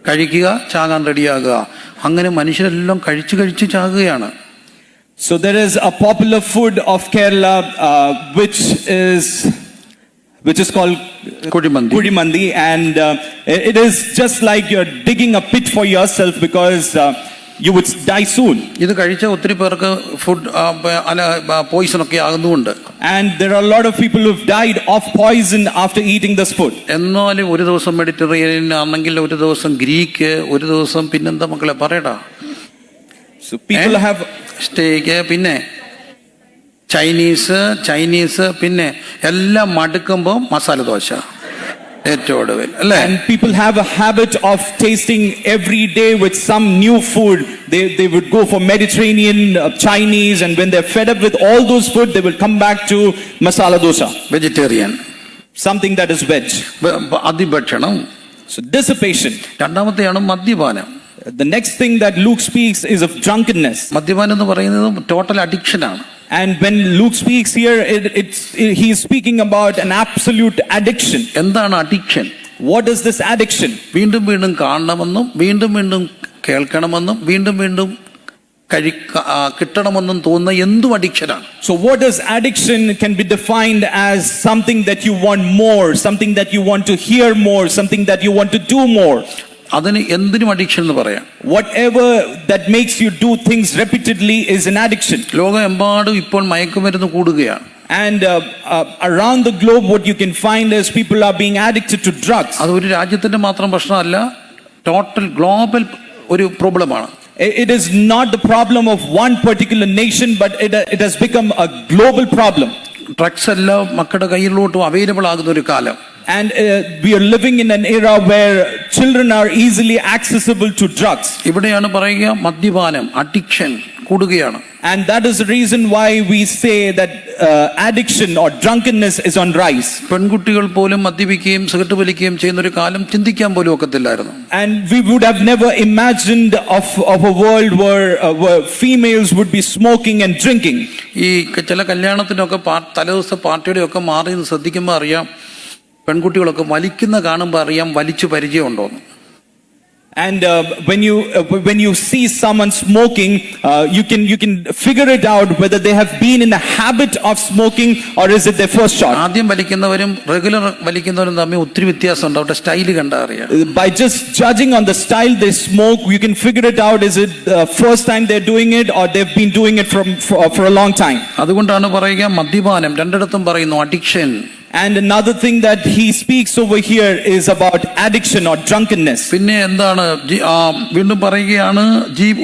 കഴിക്കുക, ചാകാൻ റെഡിയാകുക. അങ്ങനെ മനുഷ്യരെല്ലാം കഴിച്ച് ചാകുകയാണ്. So there is a popular food of Kerala which is called Kudimandi, and it is just like you're digging a pit for yourself because you would die soon. ഇത് കഴിച്ച ഒത്തിരി പേർക്ക് ഫുഡ് പോയിസൺ ഒക്കെ ആകുന്നുണ്ട്. And there are a lot of people who've died of poison after eating this food. എന്നാലും ഒരു ദിവസം Mediterranean ആണെങ്കിൽ, ഒരു ദിവസം ഗ്രീക്ക്, ഒരു ദിവസം പിന്നെന്താ മക്കളെ പറയടാ, So people have സ്റ്റേക്ക്, പിന്നെ ചൈനീസ്, പിന്നെ എല്ലാം മടുക്കുമ്പോൾ മസാല ദോശ ഏറ്റവും ഒടുവിൽ, അല്ലേ? And people have a habit of tasting every day with some new food. They would go for Mediterranean, Chinese, and when they're fed up with all those food, they will come back to masala dosa. Vegetarian, something that is veg. അതിഭക്ഷണം. So dissipation. രണ്ടാമത്തെയാണ് മദ്യപാനം. The next thing that Luke speaks is of drunkenness. മദ്യപാനം എന്ന് പറയുന്നത് total അഡിക്ഷനാണ്. And when Luke speaks here, he is speaking about an absolute addiction. എന്താണ് addiction? What is this addiction? വീണ്ടും കാണണമെന്നും വീണ്ടും കേൾക്കണമെന്നും വീണ്ടും കിട്ടണമെന്നും തോന്നുന്ന എന്തും അഡിക്ഷനാണ്. So what is addiction can be defined as something that you want more, something that you want to hear more, something that you want to do more. അതിന് എന്തിനും addiction എന്ന് പറയാം. Whatever that makes you do things repeatedly is an addiction. ലോകമെമ്പാടും ഇപ്പോൾ മയക്കുമരുന്ന് കൂടുകയാണ്. And around the globe what you can find is people are being addicted to drugs. അത് ഒരു രാജ്യത്തിന്റെ മാത്രം പ്രശ്നമല്ല, ടോട്ടൽ ഗ്ലോബൽ ഒരു പ്രോബ്ലമാണ്. It is not the problem of one particular nation, but it has become a global problem. Drugs എല്ലാം മക്കളുടെ കയ്യിലോട്ടും available ആകുന്ന ഒരു കാലം. And we are living in an era where children are easily accessible to drugs. ഇവിടെയാണ് പറയുക മദ്യപാനം, addiction കൂടുകയാണ്. And that is the reason why we say that addiction or drunkenness is on rise. പെൺകുട്ടികൾ പോലും മദ്യപിക്കുകയും cigarette വലിക്കുകയും ചെയ്യുന്ന ഒരു കാലം ചിന്തിക്കാൻ പോലും ഒക്കത്തില്ലായിരുന്നു. And we would have never imagined of a world where females would be smoking and drinking. ഈ ചില കല്യാണത്തിനൊക്കെ തലേദിവസത്തെ പാർട്ടിയുടെ ഒക്കെ മാറി നിന്ന് ശ്രദ്ധിക്കുമ്പോൾ അറിയാം, പെൺകുട്ടികളൊക്കെ വലിക്കുന്ന കാണുമ്പോൾ അറിയാം വലിച്ചു പരിചയമുണ്ടോന്ന്. And when you see someone smoking, you can figure it out whether they have been in a habit of smoking or is it their first shot. ആദ്യം വലിക്കുന്നവരും റെഗുലർ വലിക്കുന്നവരും തമ്മിൽ ഒത്തിരി വ്യത്യാസമുണ്ട്. അവരുടെ സ്റ്റൈൽ കണ്ടാ അറിയാം. By just judging on the style they smoke, you can figure it out. Is it the first time they're doing it or they've been doing it for a long time? അതുകൊണ്ടാണ് പറയുക മദ്യപാനം, രണ്ടിടത്തും പറയുന്നു addiction. And another thing that he speaks over here is about addiction or drunkenness. പിന്നെ എന്താണ് വീണ്ടും പറയുകയാണ്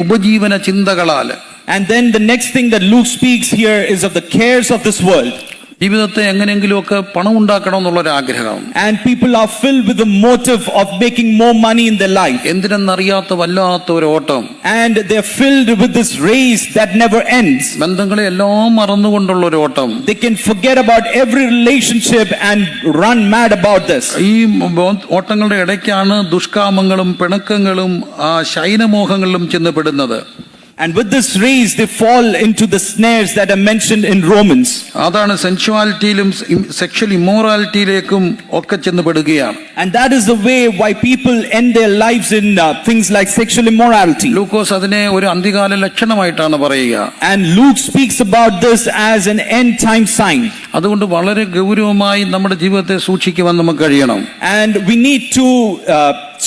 ഉപജീവന ചിന്തകളാൽ. And then the next thing that Luke speaks here is of the cares of this world. ജീവിതത്തെ എങ്ങനെയെങ്കിലുമൊക്കെ പണം ഉണ്ടാക്കണം എന്നുള്ളൊരു ആഗ്രഹം. And people are filled with the motive of making more money in their life. എന്തിനെന്നറിയാത്ത വല്ലാത്ത ഒരു ഓട്ടം. And they're filled with this race that never ends. ബന്ധങ്ങളെ എല്ലാം മറന്നുകൊണ്ടുള്ള ഒരു ഓട്ടം. They can forget about every relationship and run mad about this. ഈ ഓട്ടങ്ങളുടെ ഇടയ്ക്കാണ് ദുഷ്കാമങ്ങളും പിണക്കങ്ങളും ശയനമോഹങ്ങളിലും ചെന്നപ്പെടുന്നത്. And with this race, they fall into the snares that are mentioned in Romans. അതാണ് സെൻഷ്വാലിറ്റിയിലും sexual ഇമ്മോറാലിറ്റിയിലേക്കും ഒക്കെ ചെന്നുപെടുകയാണ്. And that is the way why people end their lives in things like sexual immorality. ലൂക്കോസ് അതിനെ ഒരു അന്ത്യകാല ലക്ഷണമായിട്ടാണ് പറയുക. And Luke speaks about this as an end time sign. അതുകൊണ്ട് വളരെ ഗൗരവമായി നമ്മുടെ ജീവിതത്തെ സൂക്ഷിക്കുവാൻ നമുക്ക് കഴിയണം. And we need to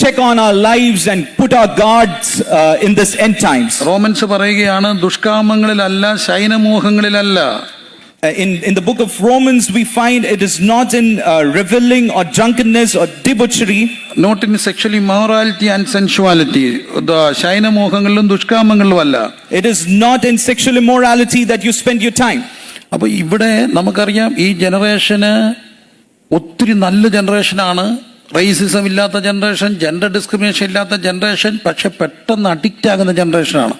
check on our lives and put our guards in this end times. Romance പറയുകയാണ് ദുഷ്കാമങ്ങളിലല്ല ശയനമോഹങ്ങളിലല്ല. In the book of Romans, we find it is not in reveling or drunkenness or debauchery. Not in sexual immorality and sensuality. ശയനമോഹങ്ങളിലും ദുഷ്കാമങ്ങളിലും അല്ല. It is not in sexual immorality that you spend your time. അപ്പോൾ ഇവിടെ നമുക്കറിയാം ഈ ജനറേഷന് ഒത്തിരി നല്ല ജനറേഷനാണ്. Racism ഇല്ലാത്ത generation, gender discrimination ഇല്ലാത്ത generation, പക്ഷെ പെട്ടെന്ന് അഡിക്റ്റ് ആകുന്ന ജനറേഷനാണ്.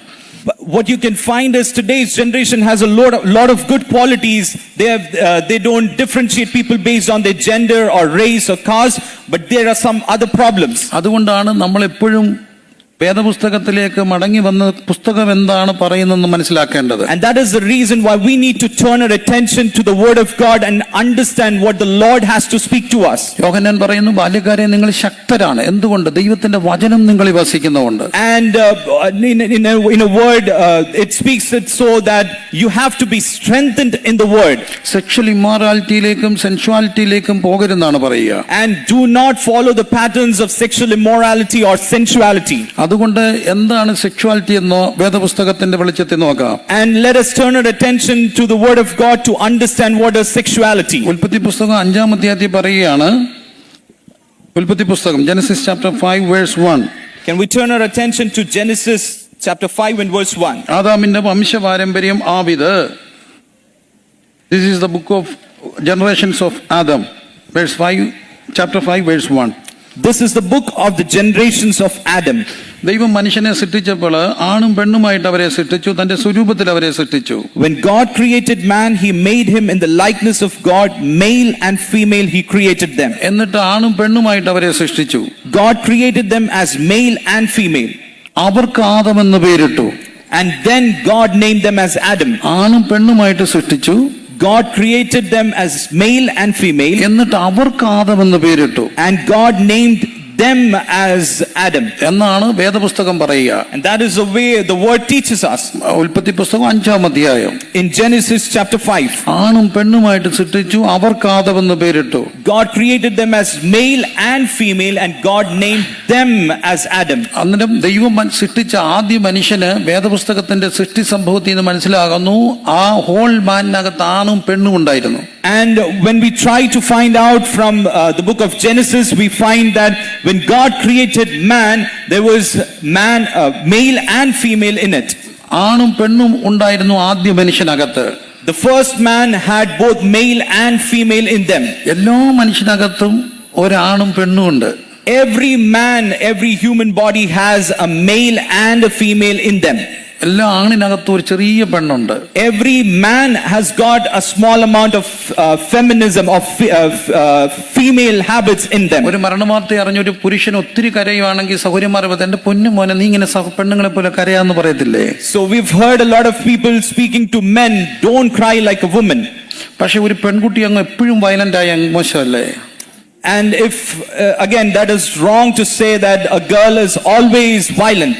What you can find is today's generation has a lot of good qualities. They don't differentiate people based on their gender or race or caste, but there are some other problems. അതുകൊണ്ടാണ് നമ്മൾ എപ്പോഴും വേദപുസ്തകത്തിലേക്ക് മടങ്ങി വന്ന് പുസ്തകം എന്താണ് പറയുന്നതെന്ന് മനസ്സിലാക്കേണ്ടത്. And that is the reason why we need to turn our attention to the word of God and understand what the Lord has to speak to us. യോഹന്നാൻ പറയുന്നു, ബാല്യക്കാരെ നിങ്ങൾ ശക്തരാണ്. എന്തുകൊണ്ട്? ദൈവത്തിന്റെ വചനം നിങ്ങളിൽ വസിക്കുന്നതുകൊണ്ട്. And in a word it speaks it so that you have to be strengthened in the word. Sexual ഇമ്മോറാലിറ്റിയിലേക്കും സെൻഷ്വാലിറ്റിയിലേക്കും പോകരുതെന്നാണ് പറയുക. And do not follow the patterns of sexual immorality or sensuality. അതുകൊണ്ട് എന്താണ് സെക്ഷ്വാലിറ്റി എന്നോ വേദപുസ്തകത്തിന്റെ വെളിച്ചത്തിൽ നോക്കാം. And let us turn our attention to the word of God to understand what is sexuality. ഉൽപ്പത്തി പുസ്തകം 5-ാം അധ്യായത്തിൽ പറയുകയാണ്. ഉൽപ്പത്തി പുസ്തകം Genesis chapter 5 verse 1. Can we turn our attention to Genesis chapter 5 and verse 1? ആദാമിന്റെ വംശപാരമ്പര്യം ആവിത്. This is the book of generations of Adam. Verse 5 chapter 5 verse 1. This is the book of the generations of Adam. ദൈവം മനുഷ്യനെ സൃഷ്ടിച്ചപ്പോൾ ആണും പെണ്ണുമായിട്ട് അവരെ സൃഷ്ടിച്ചു, തന്റെ സ്വരൂപത്തിൽ അവരെ സൃഷ്ടിച്ചു. When God created man, he made him in the likeness of God, male and female he created them. എന്നിട്ട് ആണും പെണ്ണുമായിട്ട് അവരെ സൃഷ്ടിച്ചു. God created them as male and female. അവർക്ക് ആദം എന്ന് പേരിട്ടു. And then God named them as Adam. ആണും പെണ്ണുമായിട്ട് സൃഷ്ടിച്ചു. God created them as male and female. എന്നിട്ട് അവർക്ക് ആദം എന്ന് പേരിട്ടു. And God named them as Adam. എന്നാണ് വേദപുസ്തകം പറയുക. And that is the way the word teaches us. ഉൽപ്പത്തി പുസ്തകം 5-ാം അധ്യായം. In Genesis chapter 5. ആണും പെണ്ണുമായിട്ട് സൃഷ്ടിച്ചു, അവർക്ക് ആദം എന്ന് പേരിട്ടു. God created them as male and female and God named them as Adam. അന്നേരം ദൈവം സൃഷ്ടിച്ച ആദ്യ മനുഷ്യന് വേദപുസ്തകത്തിന്റെ സൃഷ്ടി സംഭവത്തിൽ നിന്ന് മനസ്സിലാകുന്നു, ആ ഹോൾ മാനിനകത്ത് ആണും പെണ്ണും ഉണ്ടായിരുന്നു. And when we try to find out from the book of Genesis, we find that when God created man, there was man, male and female in it. ആണും പെണ്ണും ഉണ്ടായിരുന്നു ആദ്യ മനുഷ്യനകത്ത്. The first man had both male and female in them. എല്ലാ മനുഷ്യനകത്തും ഒരാണും പെണ്ണും ഉണ്ട്. Every man, every human body has a male and a female in them. എല്ലാ ആണിനകത്തും ഒരു ചെറിയ പെണ്ണുണ്ട്. Every man has got a small amount of feminism of female habits in them. ഒരു മരണവാർത്ത അറിഞ്ഞ ഒരു പുരുഷൻ ഒത്തിരി കരയുവാണെങ്കിൽ സഹോദരന്മാർ എന്റെ പൊന്നു മോനെ നീ ഇങ്ങനെ പെണ്ണുങ്ങളെ പോലെ കരയാന്ന് പറയത്തില്ലേ? So we've heard a lot of people speaking to men, don't cry like a woman. പക്ഷെ ഒരു പെൺകുട്ടി അങ്ങ് എപ്പോഴും വയലന്റ് ആയ മോശമല്ലേ? And if again that is wrong to say that a girl is always violent.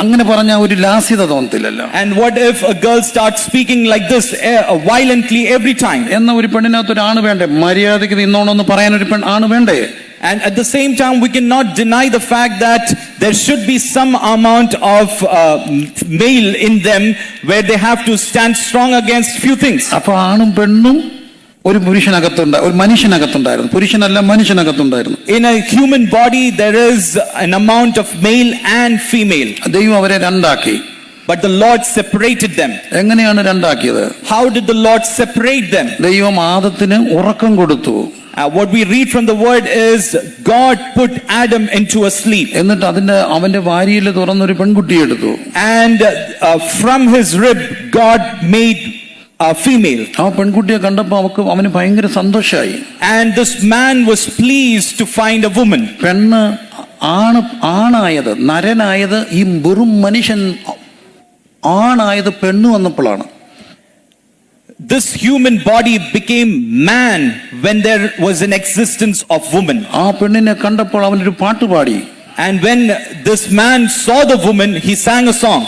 അങ്ങനെ പറഞ്ഞ ഒരു ലാസ്യത തോന്നത്തില്ലല്ലോ. And what if a girl starts speaking like this violently every time? എന്ന ഒരു പെണ്ണിനകത്ത് ഒരു ആണ് വേണ്ടേ? മര്യാദയ്ക്ക് നിന്നോണമെന്ന് പറയാൻ ഒരു ആണ് വേണ്ടേ? And at the same time we cannot deny the fact that there should be some amount of male in them where they have to stand strong against few things. അപ്പൊ ആണും പെണ്ണും ഒരു ഒരു മനുഷ്യനകത്തുണ്ടായിരുന്നു. പുരുഷനല്ല, മനുഷ്യനകത്തുണ്ടായിരുന്നു. In a human body there is an amount of male and female. ദൈവം അവരെ രണ്ടാക്കി. But the Lord separated them. എങ്ങനെയാണ് രണ്ടാക്കിയത്? How did the Lord separate them? ദൈവം ആദത്തിന് ഉറക്കം കൊടുത്തു. What we read from the word is God put Adam into a sleep. എന്നിട്ട് അവന്റെ വാരിയിൽ തുറന്നൊരു പെൺകുട്ടിയെ എടുത്തു. And from his rib God made a female. ആ പെൺകുട്ടിയെ കണ്ടപ്പോൾ അവന് ഭയങ്കര സന്തോഷമായി. And this man was pleased to find a woman. പെണ്ണ് ആണായത് നരനായത് ഈ വെറും മനുഷ്യൻ ആണായത് പെണ്ണ് വന്നപ്പോഴാണ്. This human body became man when there was an existence of woman. ആ പെണ്ണിനെ കണ്ടപ്പോൾ അവനൊരു പാട്ട് പാടി. And when this man saw the woman, he sang a song.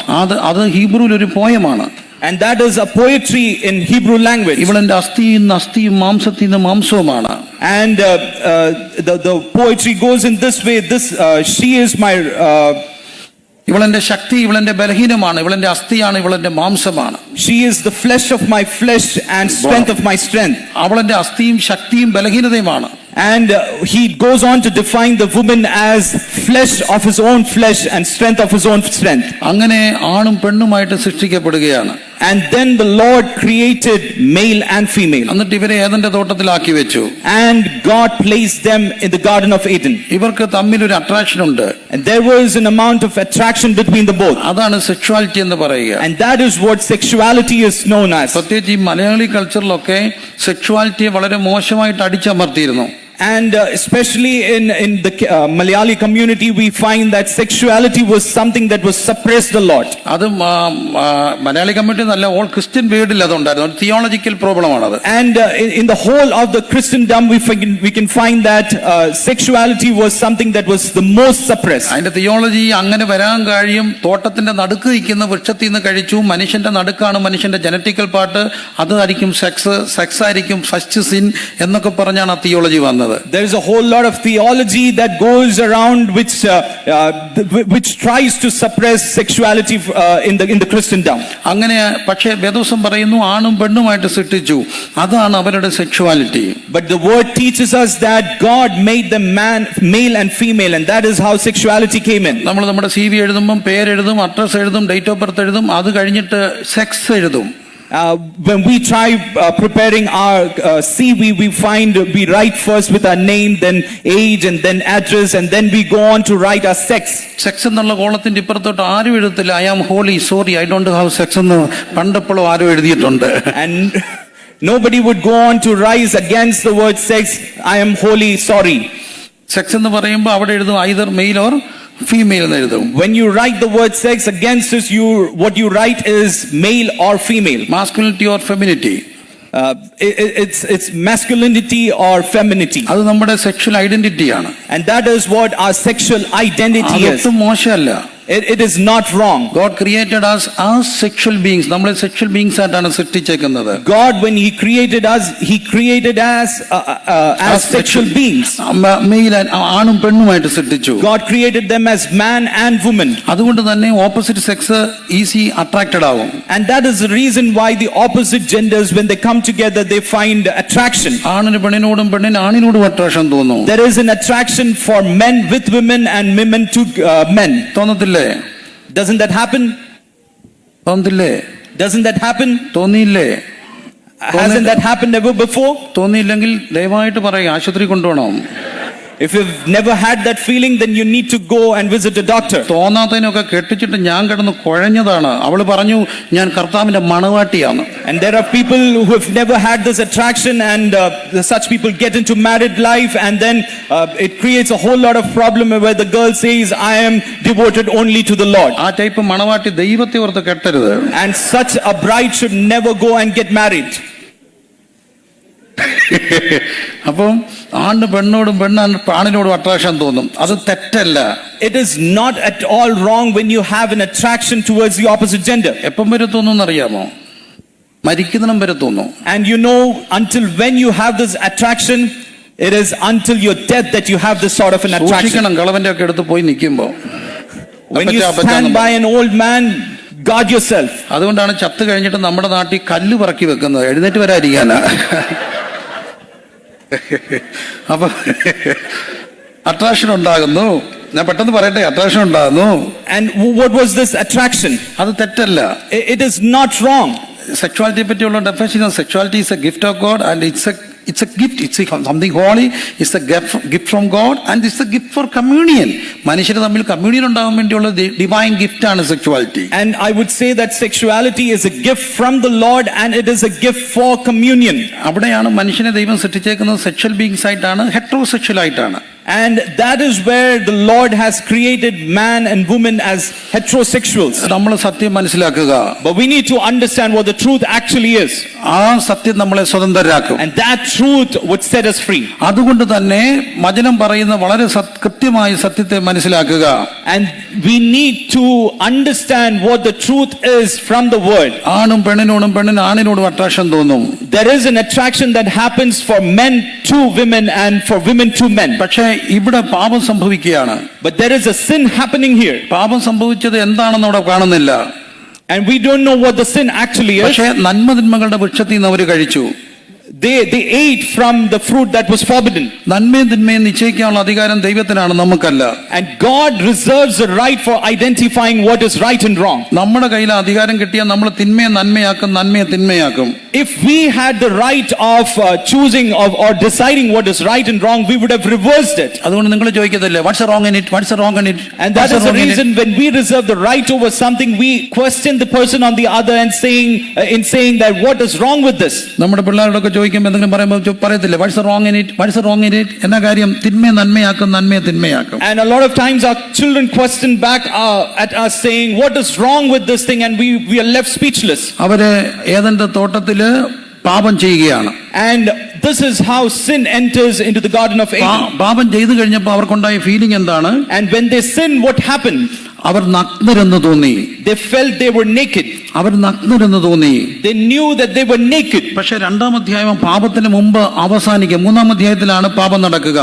അത് ഹീബ്രുവിൽ ഒരു പോയമാണ്. And that is a poetry in Hebrew language. ഇവളെന്റെ അസ്ഥിയും മാംസത്തിൽ മാംസവുമാണ്. And the poetry goes in this way. She is my ഇവളെന്റെ ശക്തി, ഇവളെന്റെ ബലഹീനമാണ്, ഇവളെന്റെ അസ്ഥിയാണ്, ഇവളെന്റെ മാംസമാണ്. She is the flesh of my flesh and strength of my strength. അവളെന്റെ അസ്ഥിയും ശക്തിയും ബലഹീനതയുമാണ്. And he goes on to define the woman as flesh of his own flesh and strength of his own strength. അങ്ങനെ ആണും പെണ്ണുമായിട്ട് സൃഷ്ടിക്കപ്പെടുകയാണ്. And then the Lord created male and female. എന്നിട്ട് ഇവരെ ഏദന്റെ തോട്ടത്തിലാക്കി വെച്ചു. And God placed them in the Garden of Eden. ഇവർക്ക് തമ്മിൽ ഒരു attraction ഉണ്ട്. And there was an amount of attraction between the both. അതാണ് സെക്ഷ്വാലിറ്റി എന്ന് പറയുക. And that is what sexuality is known as. പ്രത്യേകിച്ച് ഈ മലയാളി കൾച്ചറിലൊക്കെ സെക്ഷ്വാലിറ്റിയെ വളരെ മോശമായിട്ട് അടിച്ചമർത്തിയിരുന്നു. And especially in the Malayali community, we find that sexuality was something that was suppressed a lot. അത് Malayali community നല്ല all Christian വേർഡിൽ അതുണ്ടായിരുന്നു. ഒരു തിയോളജിക്കൽ പ്രോബ്ലം ആണത്. And in the whole of the Christendom, we can find that sexuality was something that was the most suppressed. അതിന്റെ theology അങ്ങനെ വരാൻ കഴിയും. തോട്ടത്തിന്റെ നടുക്ക് നിൽക്കുന്ന വൃക്ഷത്തിൽ നിന്ന് കഴിച്ചു, മനുഷ്യന്റെ നടുക്കാണ് മനുഷ്യന്റെ ജനറ്റിക്കൽ പാർട്ട്, അതായിരിക്കും സെക്സ് ആയിരിക്കും ഫസ്റ്റ് സിൻ എന്നൊക്കെ പറഞ്ഞാണ് ആ തിയോളജി വന്നത്. There is a whole lot of theology that goes around which tries to suppress sexuality in the Christendom. അങ്ങനെ പക്ഷേ വേദോസം പറയുന്നു ആണും പെണ്ണുമായിട്ട് സൃഷ്ടിച്ചു, അതാണ് അവരുടെ sexuality. But the word teaches us that God made them male and female, and that is how sexuality came in. നമ്മൾ നമ്മുടെ CV എഴുതുമ്പോൾ പേരെഴുതും, അഡ്രസ് എഴുതും, ഡേറ്റ് ഓഫ് ബർത്ത് എഴുതും, അത് കഴിഞ്ഞിട്ട് സെക്സ് എഴുതും. When we try preparing our CV, we write first with our name, then age, and then address, and then we go on to write our sex. Sex എന്നുള്ള കോളത്തിന്റെ ഇപ്പുറത്തോട്ട് ആരും എഴുതത്തില്ല I am holy sorry I don't have sex എന്ന് പണ്ടെപ്പോഴും ആരും എഴുതിയിട്ടുണ്ട്. And nobody would go on to rise against the word sex. I am holy sorry. Sex എന്ന് പറയുമ്പോൾ അവിടെ എഴുതും ഐദർ മെയിൽ ഓർ ഫീമെയിൽ എന്ന് എഴുതും. When you write the word sex against us, what you write is male or female. Masculinity or feminity. It's masculinity or femininity. അത് നമ്മുടെ sexual ഐഡന്റിറ്റിയാണ്. And that is what our sexual identity is. അതൊട്ടും മോശമല്ല. It is not wrong. God created us as sexual beings. നമ്മളെ sexual beings ആയിട്ടാണ് സൃഷ്ടിച്ചേക്കുന്നത്. God, when He created us, He created us as sexual beings. Male ആണും പെണ്ണുമായിട്ട് സൃഷ്ടിച്ചു. God created them as man and woman. അതുകൊണ്ട് തന്നെ opposite sex easy attracted ആവും. And that is the reason why the opposite genders, when they come together, they find attraction. ആണിന് പെണ്ണിനോടും പെണ്ണിന് ആണിനോടും attraction തോന്നും. There is an attraction for men with women and women to men. തോന്നത്തില്ലേ? Doesn't that happen? തോന്നില്ലേ? Doesn't that happen? തോന്നിയില്ലേ? Hasn't that happened ever before? തോന്നിയില്ലെങ്കിൽ ദയവായിട്ട് പറയുക, ആശുപത്രി കൊണ്ടുപോകണം. If you've never had that feeling, then you need to go and visit a doctor. തോന്നാത്തതിനൊക്കെ കെട്ടിച്ചിട്ട് ഞാൻ കിടന്ന് കുഴഞ്ഞതാണ്. അവള് പറഞ്ഞു ഞാൻ കർത്താവിന്റെ മണവാട്ടിയാണ്. And there are people who have never had this attraction, and such people get into married life, and then it creates a whole lot of problem where the girl says, I am devoted only to the Lord. ആ type മണവാട്ടി ദൈവത്തെ ഓർത്ത് കെട്ടരുത്. And such a bride should never go and get married. അപ്പം ആണ് പെണ്ണോടും ആണിനോടും attraction തോന്നും. അത് തെറ്റല്ല. It is not at all wrong when you have an attraction towards the opposite gender. എപ്പം വരെ തോന്നുന്നു അറിയാമോ? മരിക്കുന്നിടം വരെ തോന്നും. And you know, until when you have this attraction, it is until your death that you have this sort of an attraction. സൂക്ഷിക്കണം കളവന്റെ ഒക്കെ അടുത്ത് പോയി നിൽക്കുമ്പോ. When you stand by an old man, guard yourself. അതുകൊണ്ടാണ് ചത്ത് കഴിഞ്ഞിട്ട് നമ്മുടെ നാട്ടിൽ കല്ല് പറക്കി വെക്കുന്നത്, എഴുന്നേറ്റ് വരാതിരിക്കാനാ. അപ്പൊ അട്രാക്ഷൻ ഉണ്ടാകുന്നു. ഞാൻ പെട്ടെന്ന് പറയട്ടെ, അട്രാക്ഷൻ ഉണ്ടാകുന്നു. And what was this attraction? അത് തെറ്റല്ല. It is not wrong. സെക്ഷ്വാലിറ്റിയെ പറ്റിയുള്ള definition, sexuality is a gift of God and it's a gift. It's something holy. It's a gift from God and it's a gift for communion. മനുഷ്യർ തമ്മിൽ communion ഉണ്ടാകാൻ വേണ്ടിയുള്ള divine gift ആണ് sexuality. And I would say that sexuality is a gift from the Lord, and it is a gift for communion. അവിടെയാണ് മനുഷ്യനെ ദൈവം സൃഷ്ടിച്ചേക്കുന്നത് sexual beings ആയിട്ടാണ്, heterosexual ആയിട്ടാണ്. And that is where the Lord has created man and woman as heterosexuals. നമ്മൾ സത്യം മനസ്സിലാക്കുക. But we need to understand what the truth actually is. ആ സത്യം നമ്മളെ സ്വതന്ത്രരാക്കും. And that truth would set us free. അതുകൊണ്ട് തന്നെ വചനം പറയുന്ന വളരെ കൃത്യമായ സത്യത്തെ മനസ്സിലാക്കുക. And we need to understand what the truth is from the word. ആണും പെണ്ണിനോടും പെണ്ണിന് ആണിനോടും അട്രാക്ഷൻ തോന്നും. There is an attraction that happens for men to women and for women to men. പക്ഷേ ഇവിടെ പാപം സംഭവിക്കുകയാണ്. But there is a sin happening here. പാപം സംഭവിച്ചത് എന്താണെന്ന് അവിടെ കാണുന്നില്ല. And we don't know what the sin actually is. പക്ഷേ നന്മതിന്മകളുടെ വൃക്ഷത്തിൽ നിന്ന് അവർ കഴിച്ചു. They ate from the fruit that was forbidden. നന്മയും തിന്മയും നിശ്ചയിക്കാനുള്ള അധികാരം ദൈവത്തിനാണ്, നമുക്കല്ല. And God reserves the right for identifying what is right and wrong. നമ്മുടെ കയ്യിൽ അധികാരം കിട്ടിയാൽ നമ്മൾ തിന്മയെ നന്മയാക്കും, നന്മയെ തിന്മയാക്കും. If we had the right of choosing or deciding what is right and wrong, we would have reversed it. അതുകൊണ്ട് നിങ്ങൾ ചോദിക്കത്തില്ലേ, what's wrong in it, what's wrong in it? And that is the reason when we reserve the right over something, we question the person on the other and saying that what is wrong with this. നമ്മുടെ പിള്ളേരോടൊക്കെ ചോദിക്കുമ്പോൾ എന്തെങ്കിലും പറയുമ്പോൾ പറയത്തില്ലേ, what's wrong in it, what's wrong in it? എന്നാ കാര്യം? തിന്മയെ നന്മയാക്കും, നന്മയെ തിന്മയാക്കും. And a lot of times our children question back at us saying what is wrong with this thing, and we are left speechless. അവര് ഏദന്റെ തോട്ടത്തില് പാപം ചെയ്യുകയാണ്. And this is how sin enters into the Garden of Eden. പാപം ചെയ്തു കഴിഞ്ഞപ്പോൾ അവർക്കുണ്ടായ feeling എന്താണ്? And when they sin, what happened? അവർ നഗ്നരെന്ന് തോന്നി. They felt they were naked. അവർ നഗ്നരെന്ന് തോന്നി. They knew that they were naked. പക്ഷേ രണ്ടാം അധ്യായം പാപത്തിന് മുമ്പ് അവസാനിക്കുക. മൂന്നാം അധ്യായത്തിലാണ് പാപം നടക്കുക.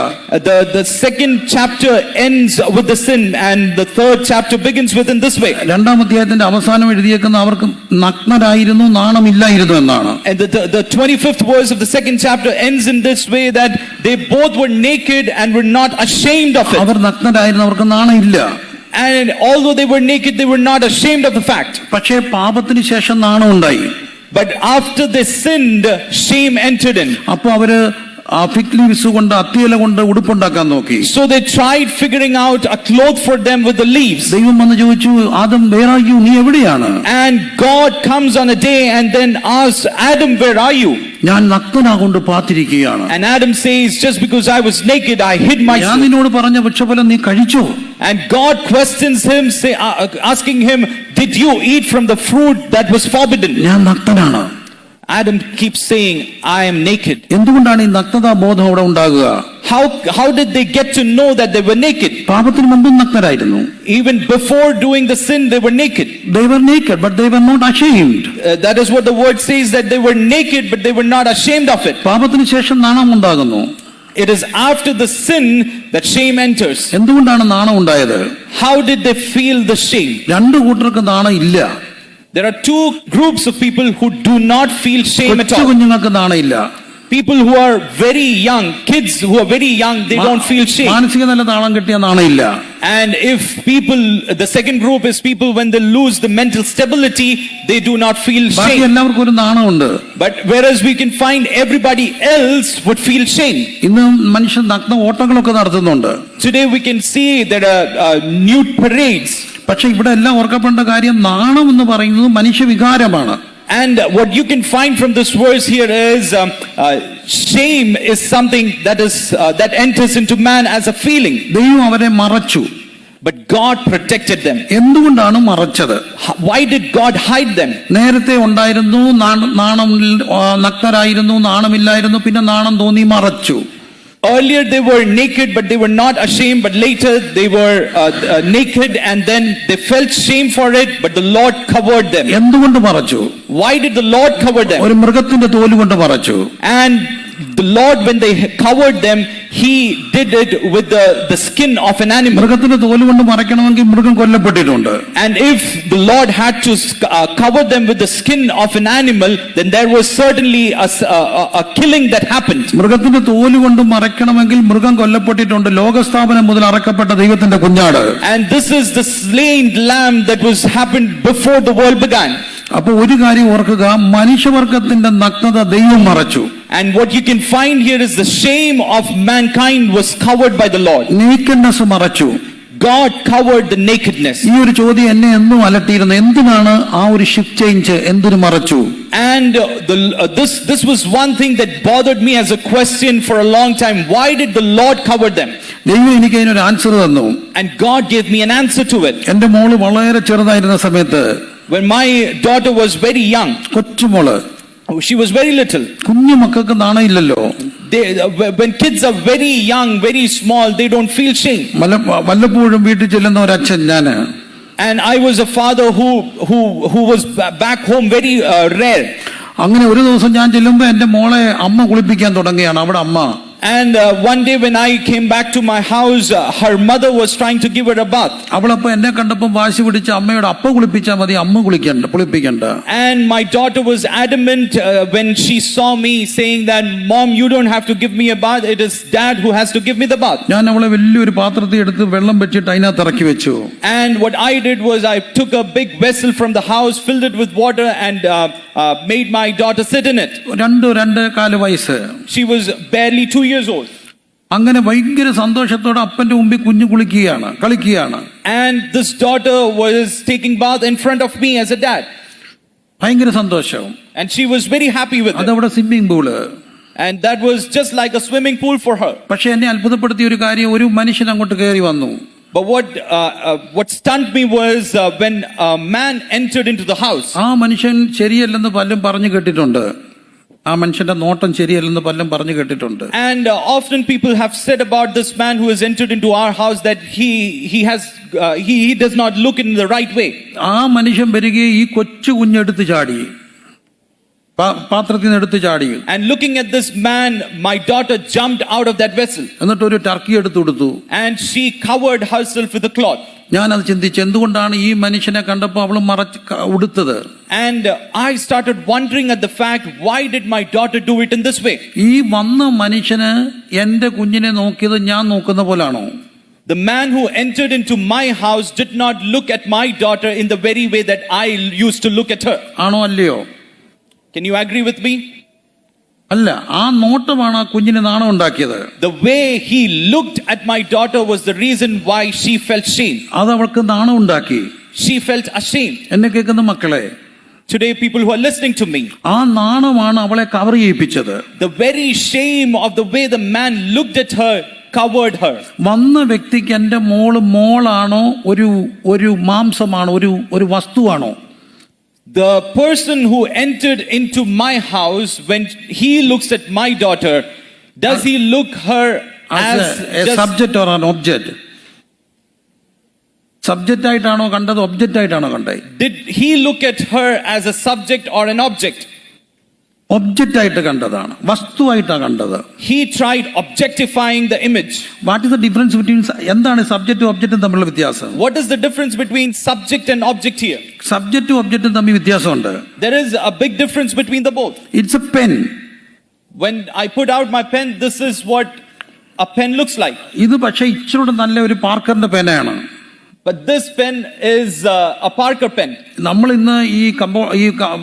The second chapter ends with the sin, and the third chapter begins within this way. രണ്ടാം അധ്യായത്തിന്റെ അവസാനം എഴുതിയേക്കുന്ന അവർക്ക് നഗ്നരായിരുന്നു, നാണമില്ലായിരുന്നു എന്നാണ്. And the 25th verse of the second chapter ends in this way, that they both were naked and were not ashamed of it. അവർ നഗ്നരായിരുന്നു, അവർക്ക് നാണമില്ല. And although they were naked, they were not ashamed of the fact. പക്ഷേ പാപത്തിന് ശേഷം നാണം ഉണ്ടായി. But after they sinned, shame entered in. അപ്പോൾ അവര് fig leaves കൊണ്ട്, അത്തിയില കൊണ്ട് ഉടുപ്പുണ്ടാക്കാൻ നോക്കി. So they tried figuring out a cloth for them with the leaves. ദൈവം വന്ന് ചോദിച്ചു, ആദം, where are you? നീ എവിടെയാണ്? And God comes on a day and then asks Adam, where are you? ഞാൻ നഗ്നനാകൊണ്ട് പാത്തിരിക്കുകയാണ്. And Adam says, just because I was naked, I hid ഞാൻ myself. നിന്നോട് പറഞ്ഞ വൃക്ഷഫലം നീ കഴിച്ചോ? And God questions him, asking him, did you eat from the fruit that was forbidden? ഞാൻ നഗ്നനാണ്. Adam keeps saying, I am naked. എന്തുകൊണ്ടാണ് ഈ നഗ്നതാ ബോധം അവിടെ ഉണ്ടാകുക? How did they get to know that they were naked? പാപത്തിന് മുമ്പും നഗ്നരായിരുന്നു. Even before doing the sin, they were naked. They were naked, but they were not ashamed. That is what the word says, that they were naked, but they were not ashamed of it. പാപത്തിന് ശേഷം നാണം ഉണ്ടാകുന്നു. It is after the sin that shame enters. എന്തുകൊണ്ടാണ് നാണം ഉണ്ടായത്? How did they feel the shame? രണ്ടു കൂട്ടർക്ക് നാണം ഇല്ല. There are two groups of people who do not feel shame at കൊച്ചു all. കുഞ്ഞുങ്ങൾക്ക് നാണമില്ല. People who are very young, kids who are very young, they don't feel shame. മാനസിക നില താളം കിട്ടിയ നാണമില്ല. And if people, the second group is people when they lose the mental stability, they do not feel ബാക്കി shame. എല്ലാവർക്കും ഒരു നാണമുണ്ട്. But whereas we can find everybody else would feel shame. ഇന്ന് മനുഷ്യൻ നഗ്ന ഓട്ടങ്ങളൊക്കെ നടത്തുന്നുണ്ട്. Today we can see there are nude parades. പക്ഷെ ഇവിടെ എല്ലാം ഓർക്കപ്പെടേണ്ട കാര്യം, നാണം എന്ന് പറയുന്നത് മനുഷ്യവികാരമാണ്. And what you can find from this verse here is shame is something that enters into man as a feeling. ദൈവം അവരെ മറച്ചു. But God protected them. എന്തുകൊണ്ടാണ് മറച്ചത്? Why did God hide them? നേരത്തെ ഉണ്ടായിരുന്നു, നാണം, നഗ്നരായിരുന്നു, നാണമില്ലായിരുന്നു, പിന്നെ നാണം തോന്നി മറച്ചു. Earlier they were naked, but they were not ashamed. But later they were naked, and then they felt shame for it. But the Lord covered them. എന്തുകൊണ്ട് മറച്ചു? Why did the Lord cover them? ഒരു മൃഗത്തിന്റെ തോല് കൊണ്ട് മറച്ചു. And the Lord, when they covered them, He did it with the skin of an animal. മൃഗത്തിന്റെ തോല് കൊണ്ട് മറയ്ക്കണമെങ്കിൽ മൃഗം കൊല്ലപ്പെട്ടിട്ടുണ്ട്. And if the Lord had to cover them with the skin of an animal, then there was certainly a killing that happened. മൃഗത്തിന്റെ തോല് കൊണ്ട് മറയ്ക്കണമെങ്കിൽ മൃഗം കൊല്ലപ്പെട്ടിട്ടുണ്ട്. ലോകസ്ഥാപനം മുതൽ അറക്കപ്പെട്ട ദൈവത്തിന്റെ കുഞ്ഞാട്. And this is the slain lamb that was happened before the world began. അപ്പൊ ഒരു കാര്യം ഓർക്കുക, മനുഷ്യവർഗത്തിന്റെ നഗ്നത ദൈവം മറച്ചു. And what you can find here is the shame of mankind was covered by the Lord. Nakedness മറച്ചു. God covered the nakedness. ഈ ഒരു ചോദ്യം എന്നെ എന്നും അലട്ടിയിരുന്നു. എന്തിനാണ് ആ ഒരു ഷിഫ്റ്റ് ചേഞ്ച് എന്തിനു മറച്ചു? And this was one thing that bothered me as a question for a long time. Why did the Lord cover them? ദൈവം എനിക്ക് അതിനൊരു ആൻസർ തന്നു. And God gave me an answer to it. എന്റെ മോള് വളരെ ചെറുതായിരുന്ന സമയത്ത്, When my daughter was very young, കൊച്ചുമോള്, she was very little. കുഞ്ഞു മക്കൾക്ക് നാണമില്ലല്ലോ. When kids are very young, very small, they don't feel shame. വല്ലപ്പോഴും വീട്ടിൽ ചെല്ലുന്ന ഒരു അച്ഛൻ ഞാന്. And I was a father who was back home very rare. അങ്ങനെ ഒരു ദിവസം ഞാൻ ചെല്ലുമ്പോ എന്റെ മോളെ അമ്മ കുളിപ്പിക്കാൻ തുടങ്ങിയാണ്. അവിടെ അമ്മ. And one day when I came back to my house, her mother was trying to give her a bath. അവളപ്പോ എന്നെ കണ്ടപ്പോൾ വാശി പിടിച്ച് അമ്മയോട് അപ്പ കുളിപ്പിച്ചാൽ മതി, അമ്മ കുളിപ്പിക്കണ്ട. And my daughter was adamant when she saw me saying that, Mom, you don't have to give me a bath. It is Dad who has to give me the bath. ഞാൻ അവളെ വലിയൊരു പാത്രത്തിൽ എടുത്ത് വെള്ളം വെച്ചിട്ട് അതിനകത്ത് ഇറക്കി വെച്ചു. And what I did was I took a big vessel from the house, filled it with water, and made my daughter sit in it. 2.5 വയസ്സ്. She was barely 2 years old. അങ്ങനെ ഭയങ്കര സന്തോഷത്തോടെ അപ്പന്റെ മുമ്പിൽ കുഞ്ഞു കളിക്കുകയാണ്. And this daughter was taking bath in front of me as a dad. ഭയങ്കര സന്തോഷം. And she was very happy with it. അതവിടെ swimming pool. And that was just like a swimming pool for her. പക്ഷേ എന്നെ അത്ഭുതപ്പെടുത്തിയ ഒരു കാര്യം, ഒരു മനുഷ്യൻ അങ്ങോട്ട് കയറി വന്നു. But what stunned me was when a man entered into the house. ആ മനുഷ്യൻ ശരിയല്ലെന്ന് പലരും പറഞ്ഞു കേട്ടിട്ടുണ്ട്. ആ മനുഷ്യന്റെ നോട്ടം ശരിയല്ലെന്ന് പലരും പറഞ്ഞു കേട്ടിട്ടുണ്ട്. And often people have said about this man who has entered into our house that he does not look in the right way. ആ മനുഷ്യൻ വരികയെ ഈ കൊച്ചു കുഞ്ഞെടുത്ത് ചാടി, പാത്രത്തിൽ നിന്ന് എടുത്ത് ചാടി. And looking at this man, my daughter jumped out of that vessel. എന്നിട്ട് ഒരു ടർക്കി എടുത്ത് കൊടുത്തു. And she covered herself with a cloth. ഞാൻ അത് ചിന്തിച്ചു, എന്തുകൊണ്ടാണ് ഈ മനുഷ്യനെ കണ്ടപ്പോൾ അവൾ ഉടുത്തത്? And I started wondering at the fact, why did my daughter do it in this way? ഈ വന്ന മനുഷ്യന് എന്റെ കുഞ്ഞിനെ നോക്കിയത് ഞാൻ നോക്കുന്ന പോലാണോ? The man who entered into my house did not look at my daughter in the very way that I used to look at her. ആണോ അല്ലയോ? Can you agree with me? അല്ല, ആ നോട്ടമാണ് ആ കുഞ്ഞിന് നാണം ഉണ്ടാക്കിയത്. The way he looked at my daughter was the reason why she felt shame. അത് അവൾക്ക് നാണം ഉണ്ടാക്കി. She felt ashamed. എന്നെ കേൾക്കുന്ന മക്കളെ, today people who are listening to me, ആ നാണമാണ് അവളെ cover ചെയ്യിപ്പിച്ചത്. The very shame of the way the man looked at her covered her. വന്ന വ്യക്തിക്ക് എന്റെ മോളാണോ ഒരു മാംസമാണോ ഒരു വസ്തുവാണോ? The person who entered into my house, when he looks at my daughter, does he look her as a subject or an object? Subject ആയിട്ടാണോ കണ്ടത്, object ആയിട്ടാണോ കണ്ടത്? Did he look at her as a subject or an object? Object ആയിട്ട് കണ്ടതാണ്, വസ്തുവായിട്ടാണ് കണ്ടത്. He tried objectifying the image. What is the difference between, എന്താണ് സബ്ജക്റ്റും ഒബ്ജക്റ്റും തമ്മിലുള്ള വ്യത്യാസം? What is the difference between subject and object here? സബ്ജക്റ്റും ഒബ്ജക്റ്റും തമ്മിൽ വ്യത്യാസമുണ്ട്. There is a big difference between the both. It's a pen. When I put out my pen, this is what a pen looks like. ഇത് പക്ഷേ ഇച്ചിരി നല്ല ഒരു പാർക്കറിന്റെ പെനാണ്. But this pen is a Parker pen. നമ്മൾ ഇന്ന് ഈ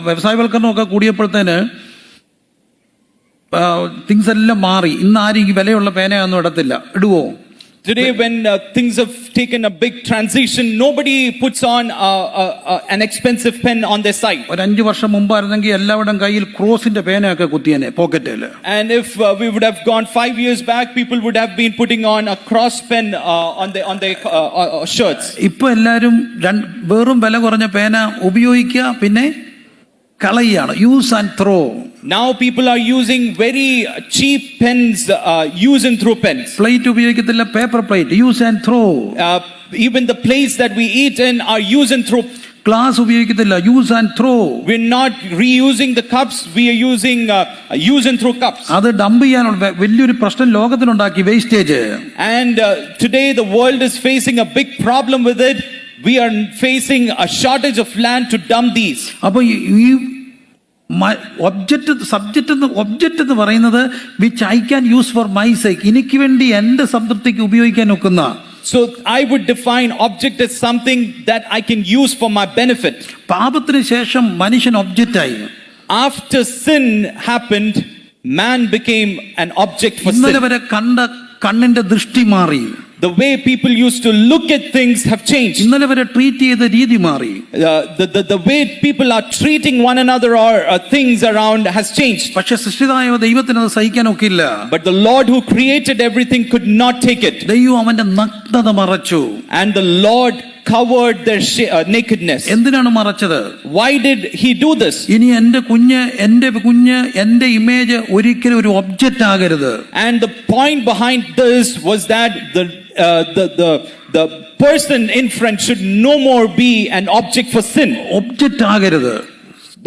വ്യവസായവൽക്കരണമൊക്കെ കൂടിയപ്പോഴത്തേന് things എല്ലാം മാറി. ഇന്ന് ആരും ഈ വിലയുള്ള പേനയൊന്നും ഇടുവോ? Today, when things have taken a big transition, nobody puts on an expensive pen on their side. ഒരു 5 വർഷം മുമ്പായിരുന്നെങ്കിൽ എല്ലാവരുടെയും കയ്യിൽ ക്രോസിന്റെ പേനയൊക്കെ കുത്തിയേനെ പോക്കറ്റില്. And if we would have gone 5 years back, people would have been putting on a cross pen on their shirts. ഇപ്പൊ എല്ലാരും വെറും വില കുറഞ്ഞ പേന ഉപയോഗിക്കുക, പിന്നെ കളയാണ്, use and throw. Now people are using very cheap pens, use and throw pens. Plate ഉപയോഗിക്കത്തില്ല, paper plate, use and throw. Even the plates that we eat in are use and throw. Glass ഉപയോഗിക്കത്തില്ല, use and throw. We're not reusing the cups, we are using use and throw cups. അത് dump ചെയ്യാനുള്ള വലിയൊരു പ്രശ്നം ലോകത്തിനുണ്ടാക്കി, wastage. And today the world is facing a big problem with it. We are facing a shortage of land to dump these. അപ്പൊ ഈ object എന്ന് പറയുന്നത് which I can use for my sake, എനിക്ക് വേണ്ടി എന്റെ സംതൃപ്തിക്ക് ഉപയോഗിക്കാൻ ഒക്കുന്ന. So I would define object as something that I can use for my benefit. പാപത്തിന് ശേഷം മനുഷ്യൻ ഒബ്ജക്റ്റായി. After sin happened, man became an object for sin. ഇന്നലെ വരെ കണ്ണിന്റെ ദൃഷ്ടി മാറി. The way people used to look at things have changed. ഇന്നലെ വരെ ട്രീറ്റ് ചെയ്ത രീതി മാറി. The way people are treating one another or things around has changed. പക്ഷെ സൃഷ്ടിതായ ദൈവത്തിന് അത് സഹിക്കാൻ ഒക്കില്ല. But the Lord who created everything could not take it. ദൈവം അവന്റെ നഗ്നത മറച്ചു. And the Lord covered their nakedness. എന്തിനാണ് മറച്ചത്? Why did he do this? ഇനി എന്റെ ഇമേജ് ഒരിക്കലും ഒരു ഒബ്ജക്റ്റ് ആകരുത്. And the point behind this was that the person in front should no more be an object for sin. Object ആകരുത്.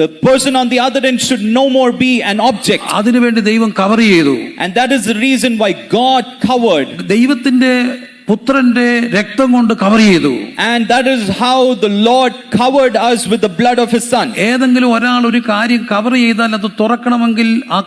The person on the other end should no more be an object. അതിനുവേണ്ടി ദൈവം cover ചെയ്തു. And that is the reason why God covered. ദൈവത്തിന്റെ പുത്രന്റെ രക്തം കൊണ്ട് cover ചെയ്തു. And that is how the Lord covered us with the blood of his son. ഏതെങ്കിലും ഒരാൾ ഒരു കാര്യം കവർ ചെയ്താൽ അത് തുറക്കണമെങ്കിൽ ആ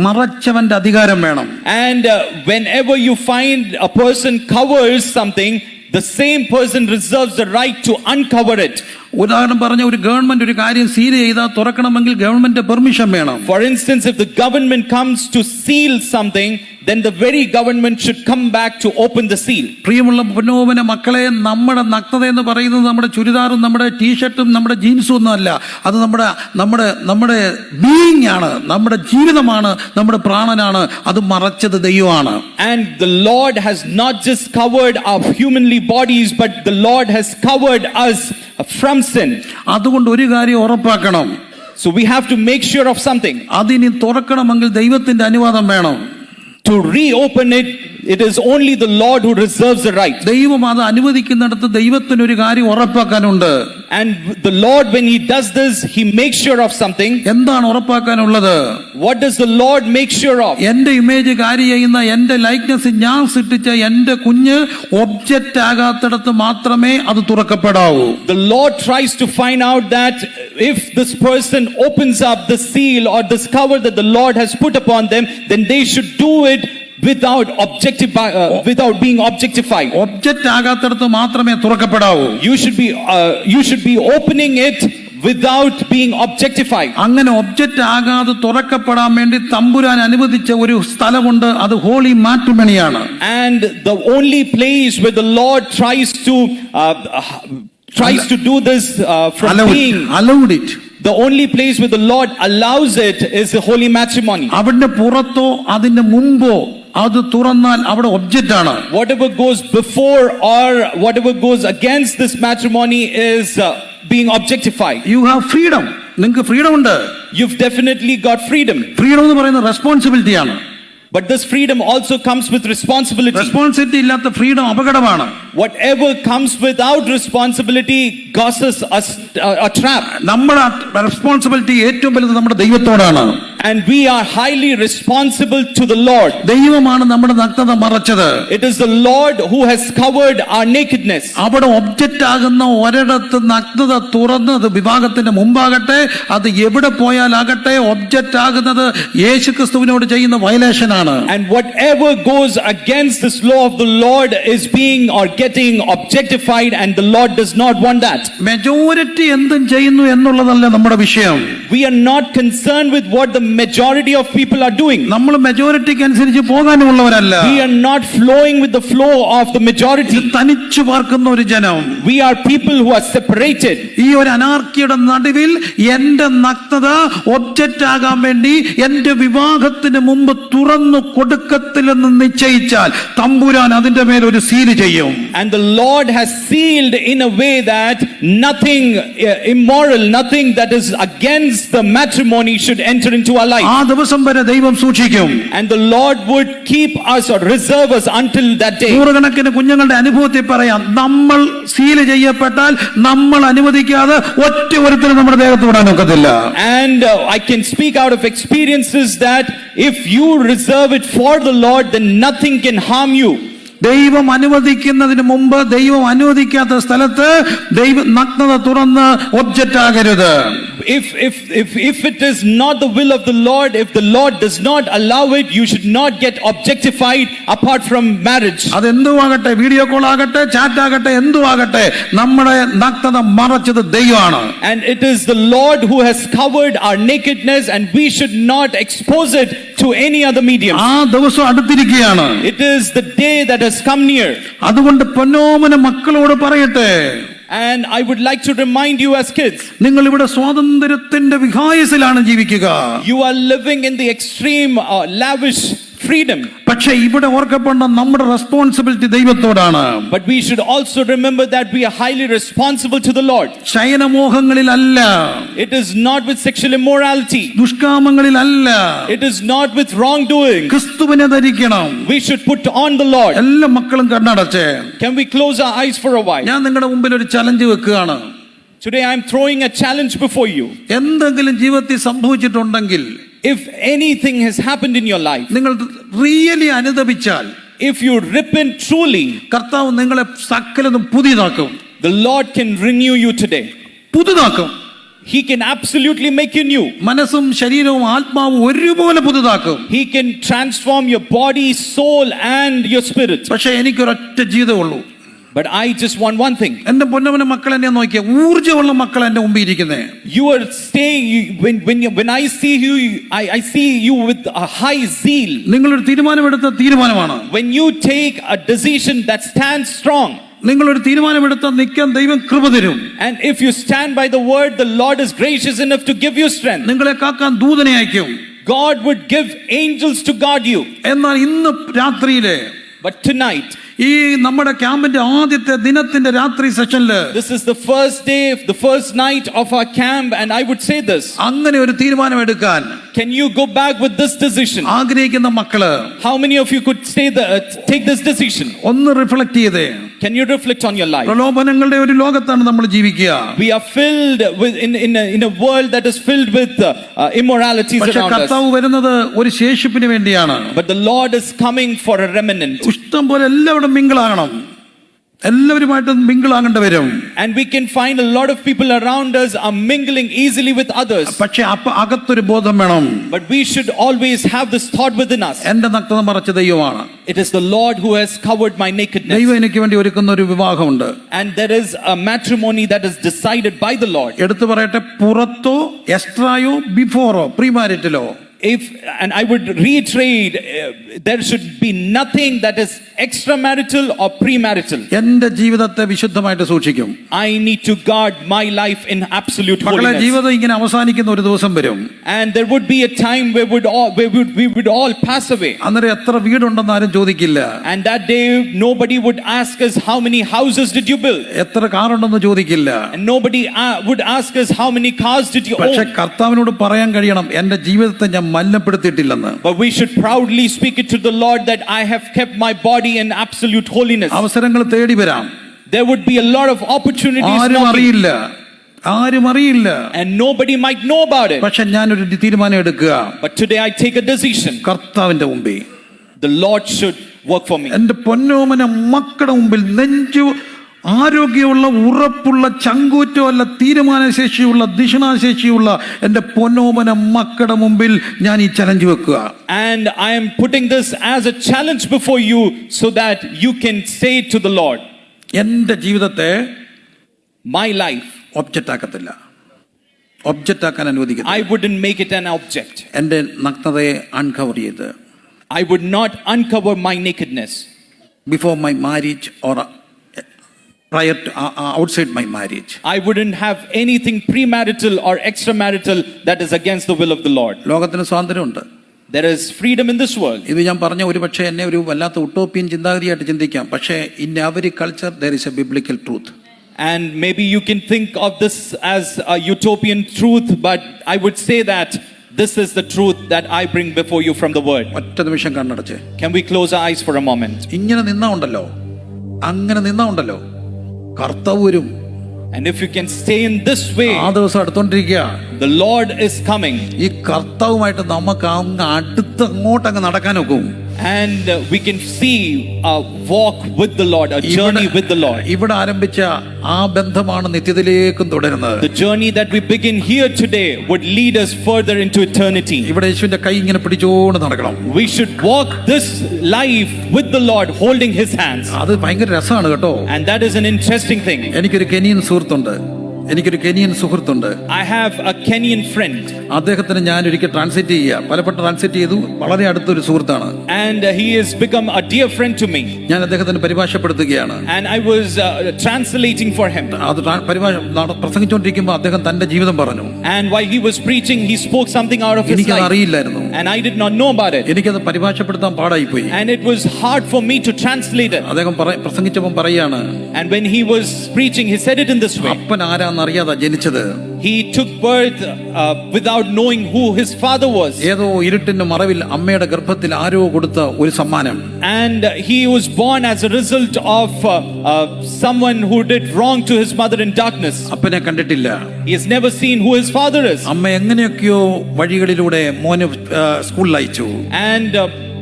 മറച്ചവന്റെ അധികാരം വേണം. And whenever you find a person covers something, the same person reserves the right to uncover it. ഉദാഹരണം പറഞ്ഞ ഒരു ഗവൺമെന്റ് ഒരു കാര്യം സീൽ ചെയ്താൽ തുറക്കണമെങ്കിൽ ഗവൺമെന്റ് പെർമിഷൻ വേണം. For instance, if the government comes to seal something, then the very government should come back to open the seal. പ്രിയമുള്ള പൊന്നോമന മക്കളെ, നമ്മുടെ നഗ്നത എന്ന് പറയുന്നത് നമ്മുടെ ചുരിദാറും നമ്മുടെ ടീഷർട്ടും നമ്മുടെ ജീൻസും ഒന്നും അല്ല. അത് നമ്മുടെ ബീയിങ് ആണ്, നമ്മുടെ ജീവിതമാണ്, നമ്മുടെ പ്രാണനാണ്. അത് മറച്ചത് ദൈവമാണ്. And the Lord has not just covered our humanly bodies, but the Lord has covered us from sin. അതുകൊണ്ട് ഒരു കാര്യം ഉറപ്പാക്കണം. So we have to make sure of something. അതിനി തുറക്കണമെങ്കിൽ ദൈവത്തിന്റെ അനുവാദം വേണം. To reopen it, it is only the Lord who reserves the right. ദൈവം അത് അനുവദിക്കുന്നിടത്ത് ദൈവത്തിന് ഒരു കാര്യം ഉറപ്പാക്കാനുണ്ട്. And the Lord, when he does this, he makes sure of something. എന്താണ് ഉറപ്പാക്കാനുള്ളത്? What does the Lord make sure of? എന്റെ image കാരി ചെയ്യുന്ന എന്റെ likeness ഞാൻ സൃഷ്ടിച്ച എന്റെ കുഞ്ഞ് ഒബ്ജക്റ്റ് ആകാത്തിടത്ത് മാത്രമേ അത് തുറക്കപ്പെടാവൂ. The Lord tries to find out that if this person opens up the seal or this cover that the Lord has put upon them, then they should do it without being objectified. Object ആകാത്തിടത്ത് മാത്രമേ തുറക്കപ്പെടാവൂ. You should be opening it without being objectified. അങ്ങനെ object ആകാതെ തുറക്കപ്പെടാൻ വേണ്ടി തമ്പുരാൻ അനുവദിച്ച ഒരു സ്ഥലമുണ്ട്. അത് ഹോളി മാട്രിമണിയാണ്. And the only place where the Lord tries to do this from being allowed it. The only place where the Lord allows it is the holy matrimony. അവന്റെ പുറത്തോ അതിന്റെ മുമ്പോ അത് തുറന്നാൽ അവിടെ ഒബ്ജക്റ്റ് ആണ്. Whatever goes before or whatever goes against this matrimony is being objectified. You have freedom. നിങ്ങൾക്ക് freedom ഉണ്ട്. You've definitely got freedom. Freedom എന്ന് പറയുന്നത് റെസ്പോൺസിബിലിറ്റി ആണ്. But this freedom also comes with responsibility. Responsibility ഇല്ലാത്ത freedom അപകടമാണ്. Whatever comes without responsibility causes us a trap. നമ്മുടെ responsibility ഏറ്റവും വലുത് നമ്മുടെ ദൈവത്തോടാണ്. And we are highly responsible to the Lord. ദൈവമാണ് നമ്മുടെ നഗ്നത മറച്ചത്. It is the Lord who has covered our nakedness. അവിടെ ഒബ്ജക്റ്റ് ആകുന്ന ഒരിടത്ത് നഗ്നത തുറന്ന് അത് വിവാഹത്തിന്റെ മുമ്പാകട്ടെ അത് എവിടെ പോയാലാകട്ടെ ഒബ്ജക്റ്റ് ആകുന്നത് യേശുക്രിസ്തുവിനോട് ചെയ്യുന്ന വയലേഷൻ ആണ്. And whatever goes against this law of the Lord is being or getting objectified, and the Lord does not want that. Majority എന്തും ചെയ്യുന്നു എന്നുള്ളതല്ല നമ്മുടെ വിഷയം. We are not concerned with what the majority of people are doing. നമ്മൾ മെജോറിറ്റിക്ക് അനുസരിച്ച് പോകാനുള്ളവരല്ല. We are not flowing with the flow of the majority. തനിച്ചു പാർക്കുന്ന ഒരു ജനം. We are people who are separated. ഈ ഒരു അനാർക്കിയുടെ നടുവിൽ എന്റെ നഗ്നത ഒബ്ജക്റ്റ് ആകാൻ വേണ്ടി എന്റെ വിവാഹത്തിന് മുമ്പ് തുറന്നു കൊടുക്കത്തില്ലെന്ന് നിശ്ചയിച്ചാൽ തമ്പുരാൻ അതിന്റെ മേൽ ഒരു സീൽ ചെയ്യും. And the Lord has sealed in a way that nothing immoral, nothing that is against the matrimony should enter into our life. ആ ദിവസം വരെ ദൈവം സൂക്ഷിക്കും. And the Lord would keep us or reserve us until that day. നൂറുകണക്കിന് കുഞ്ഞുങ്ങളുടെ അനുഭവത്തിൽ പറയാം, നമ്മൾ സീൽ ചെയ്യപ്പെട്ടാൽ നമ്മൾ അനുവദിക്കാതെ ഒറ്റ ഒരുത്തരും നമ്മുടെ ദേഹത്ത് വിടാൻ ഒക്കത്തില്ല. And I can speak out of experiences that if you reserve it for the Lord, then nothing can harm you. ദൈവം അനുവദിക്കുന്നതിന് മുമ്പ് ദൈവം അനുവദിക്കാത്ത സ്ഥലത്ത് ദൈവ നഗ്നത തുറന്ന് ഒബ്ജക്റ്റ് ആകരുത്. if it is not the will of the Lord, if the Lord does not allow it, you should not get objectified apart from marriage. അതെന്തുവാകട്ടെ, വീഡിയോ കോൾ ആകട്ടെ, ചാറ്റ് ആകട്ടെ, എന്തുവാകട്ടെ, നമ്മുടെ നഗ്നത മറച്ചത് ദൈവമാണ്. And it is the Lord who has covered our nakedness, and we should not expose it to any other medium. ആ ദിവസം അടുത്തിരിക്കുകയാണ്. It is the day that has come near. അതുകൊണ്ട് പൊന്നോമന മക്കളോട് പറയട്ടെ, And I would like to remind you as kids, നിങ്ങൾ ഇവിടെ സ്വാതന്ത്ര്യത്തിന്റെ വിഹായസിലാണ് ജീവിക്കുക. you are living in the extreme lavish freedom. പക്ഷേ ഇവിടെ ഓർക്കപ്പെടേണ്ട നമ്മുടെ responsibility ദൈവത്തോടാണ്. But we should also remember that we are highly responsible to the Lord. ശയനമോഹങ്ങളിലല്ല, It is not with sexual immorality. ദുഷ്കാമങ്ങളിലല്ല, It is not with wrongdoing. ക്രിസ്തുവിനെ ധരിക്കണം. We should put on the Lord. എല്ലാ മക്കളും കണ്ണടച്ചേ. Can we close our eyes for a while? ഞാൻ നിങ്ങളുടെ മുമ്പിൽ ഒരു challenge വെക്കുകയാണ്. Today I am throwing a challenge before you. എന്തെങ്കിലും ജീവിതത്തിൽ സംഭവിച്ചിട്ടുണ്ടെങ്കിൽ, If anything has happened in your life, നിങ്ങൾ really അനുതപിച്ചാൽ, if you repent truly, കർത്താവ് നിങ്ങളെ സകലതും പുതിയതാക്കും. the Lord can renew you today. പുതുതാക്കും. He can absolutely make you new. മനസ്സും ശരീരവും ആത്മാവും ഒരുപോലെ പുതുതാക്കും. He can transform your body, soul and your spirit. പക്ഷെ എനിക്കൊരൊറ്റ ജീവിതമുള്ളൂ. But I just want one thing. എന്റെ പൊന്നവന മക്കൾ എന്നെ നോക്കിയ ഊർജ്ജമുള്ള മക്കൾ എന്റെ മുമ്പിൽ ഇരിക്കുന്നേ. You are staying, when I see you, I see you with a high zeal. നിങ്ങളൊരു തീരുമാനമെടുത്ത തീരുമാനമാണ്. When you take a decision that stands strong. നിങ്ങളൊരു തീരുമാനമെടുത്ത നിൽക്കാൻ ദൈവം കൃപ തരും. And if you stand by the word, the Lord is gracious enough to give you strength. നിങ്ങളെ കാക്കാൻ ദൂതനെ അയക്കും. God would give angels to guard you. എന്നാൽ ഇന്ന് രാത്രിയിലെ, But tonight, ഈ നമ്മുടെ ക്യാമ്പിന്റെ ആദ്യത്തെ ദിനത്തിന്റെ രാത്രി സെഷനില്, this is the first day, the first night of our camp, and I would say this. അങ്ങനെ ഒരു തീരുമാനം എടുക്കാൻ Can you go back with this decision? ആഗ്രഹിക്കുന്ന മക്കള്, How many of you could take this decision? ഒന്ന് reflect ചെയ്തേ. Can you reflect on your life? പ്രലോഭനങ്ങളുടെ ഒരു ലോകത്താണ് നമ്മൾ ജീവിക്കുക. We are filled with in a world that is filled with immoralities പക്ഷെ around us. കർത്താവ് വരുന്നത് ഒരു ശേഷിപ്പിന് വേണ്ടിയാണ്. But the Lord is coming for a remnant. ഇഷ്ടം പോലെ എല്ലാവരും മിങ്കിളാകണം. എല്ലാവരുമായിട്ട് മിങ്കിളാകേണ്ടി വരും. And we can find a lot of people around us are mingling easily with others. പക്ഷെ അകത്തൊരു ബോധം വേണം. But we should always have this thought within us. എന്റെ നഗ്നത മറച്ച ദൈവമാണ്. It is the Lord who has covered my nakedness. ദൈവം എനിക്ക് വേണ്ടി ഒരുക്കുന്ന ഒരു വിവാഹമുണ്ട്. And there is a matrimony that is decided by the Lord. എടുത്തു പറയട്ടെ, പുറത്തോ എക്സ്ട്രായോ ബിഫോറോ പ്രീമാരിറ്റലോ, And I would reiterate, there should be nothing that is extramarital or premarital. എന്റെ ജീവിതത്തെ വിശുദ്ധമായിട്ട് സൂക്ഷിക്കും. I need to guard my life in absolute മക്കളെ, holiness. ജീവിതം ഇങ്ങനെ അവസാനിക്കുന്ന ഒരു ദിവസം വരും. And there would be a time where we would all pass away. അന്നേരം എത്ര വീടുണ്ടെന്ന് ആരും ചോദിക്കില്ല. And that day nobody would ask us how many houses did you build. എത്ര കാറുണ്ടെന്ന് ചോദിക്കില്ല. And nobody would ask us how many cars did you പക്ഷെ own. കർത്താവിനോട് പറയാൻ കഴിയണം, എന്റെ ജീവിതത്തെ ഞാൻ മലിനപ്പെടുത്തിയിട്ടില്ലെന്ന്. But we should proudly speak it to the Lord that I have kept my body in absolute holiness. അവസരങ്ങൾ തേടി വരാം. There would be a lot of opportunities ആരും knocking, അറിയില്ല, ആരും അറിയില്ല. and nobody might know about it. പക്ഷെ ഞാനൊരു തീരുമാനം എടുക്കുക. But today I take a decision. കർത്താവിന്റെ മുമ്പിൽ The Lord should work for me. എന്റെ പൊന്നോമന മക്കളുടെ മുമ്പിൽ നെഞ്ചു ആരോഗ്യമുള്ള, ഉറപ്പുള്ള, ചങ്കൂറ്റമല്ല, തീരുമാനശേഷിയുള്ള, ദിശനാശേഷിയുള്ള എന്റെ പൊന്നോമന മക്കളുടെ മുമ്പിൽ ഞാൻ ഈ ചലഞ്ച് വെക്കുക. And I am putting this as a challenge before you so that you can say to the Lord, എന്റെ ജീവിതത്തെ my life, ഒബ്ജക്റ്റ് ആക്കത്തില്ല, ഒബ്ജക്റ്റ് ആക്കാൻ അനുവദിക്കില്ല. I wouldn't make it an object. എന്റെ നഗ്നതയെ അൺകവർ ചെയ്ത്, I would not uncover my nakedness before my marriage or prior to outside my marriage. I wouldn't have anything premarital or extramarital that is against the will of the Lord. ലോകത്തിന് സ്വാതന്ത്ര്യമുണ്ട്. There is freedom in this world. ഇത് ഞാൻ പറഞ്ഞ ഒരു പക്ഷേ എന്നെ ഒരു വല്ലാത്ത ഉട്ടോപ്യൻ ചിന്താഗതിയായിട്ട് ചിന്തിക്കാം. പക്ഷേ in every culture there is a biblical truth. And maybe you can think of this as a utopian truth, but I would say that this is the truth that I bring before you from the word. ഒറ്റ നിമിഷം കണ്ണടച്ച്. Can we close our eyes for a moment? ഇങ്ങനെ നിന്നാ ഉണ്ടല്ലോ, അങ്ങനെ നിന്നാ ഉണ്ടല്ലോ, കർത്താവ് വരും. And if you can stay in this way, ആ ദിവസം അടുത്തോണ്ടിരിക്കുക. the Lord is coming. ഈ കർത്താവുമായിട്ട് നമുക്ക് അങ്ങ് അങ്ങോട്ട് നടക്കാൻ ഒക്കും. And we can see a walk with the Lord, a journey with the Lord. ഇവിടെ ആരംഭിച്ച ആ ബന്ധമാണ് നിത്യതയിലേക്കും തുടരുന്നത്. The journey that we begin here today would lead us further into eternity. ഇവിടെ യേശുവിന്റെ കൈ ഇങ്ങനെ പിടിച്ചോണ്ട് നടക്കണം. We should walk this life with the Lord, holding His hands. അത് ഭയങ്കര രസമാണ് കേട്ടോ. And that is an interesting thing. എനിക്കൊരു Kenyan സുഹൃത്തുണ്ട്. I have a Kenyan friend. അദ്ദേഹത്തിന് ഞാൻ ഒരിക്കൽ ട്രാൻസ്ലേറ്റ് ചെയ്യുക, പലപ്പോഴും ട്രാൻസ്ലേറ്റ് ചെയ്തു. വളരെ അടുത്തൊരു സുഹൃത്താണ്. And he has become a dear friend to me. ഞാൻ അദ്ദേഹത്തിന് പരിഭാഷപ്പെടുത്തുകയാണ്. And I was translating for him. അത് പ്രസംഗിച്ചുകൊണ്ടിരിക്കുമ്പോൾ അദ്ദേഹം തന്റെ ജീവിതം പറഞ്ഞു. And while he was preaching, he spoke something out of his life. എനിക്കത് അറിയില്ലായിരുന്നു. And I did not know about it. എനിക്കത് പരിഭാഷപ്പെടുത്താൻ പാടായി പോയി. And it was hard for me to translate it. അദ്ദേഹം പ്രസംഗിച്ചപ്പോൾ പറയാണ്. And when he was preaching, he said it in this way. അപ്പൻ ആരാന്നറിയാതെ ജനിച്ചത്. He took birth without knowing who his father was. ഏതോ ഇരുട്ടിന്റെ മറവിൽ അമ്മയുടെ ഗർഭത്തിൽ ആരോ കൊടുത്ത ഒരു സമ്മാനം. And he was born as a result of someone who did wrong to his mother in darkness. അപ്പനെ കണ്ടിട്ടില്ല. He has never seen who his father is. അമ്മ എങ്ങനെയൊക്കെയോ വഴികളിലൂടെ മോനെ സ്കൂളിൽ അയച്ചു. And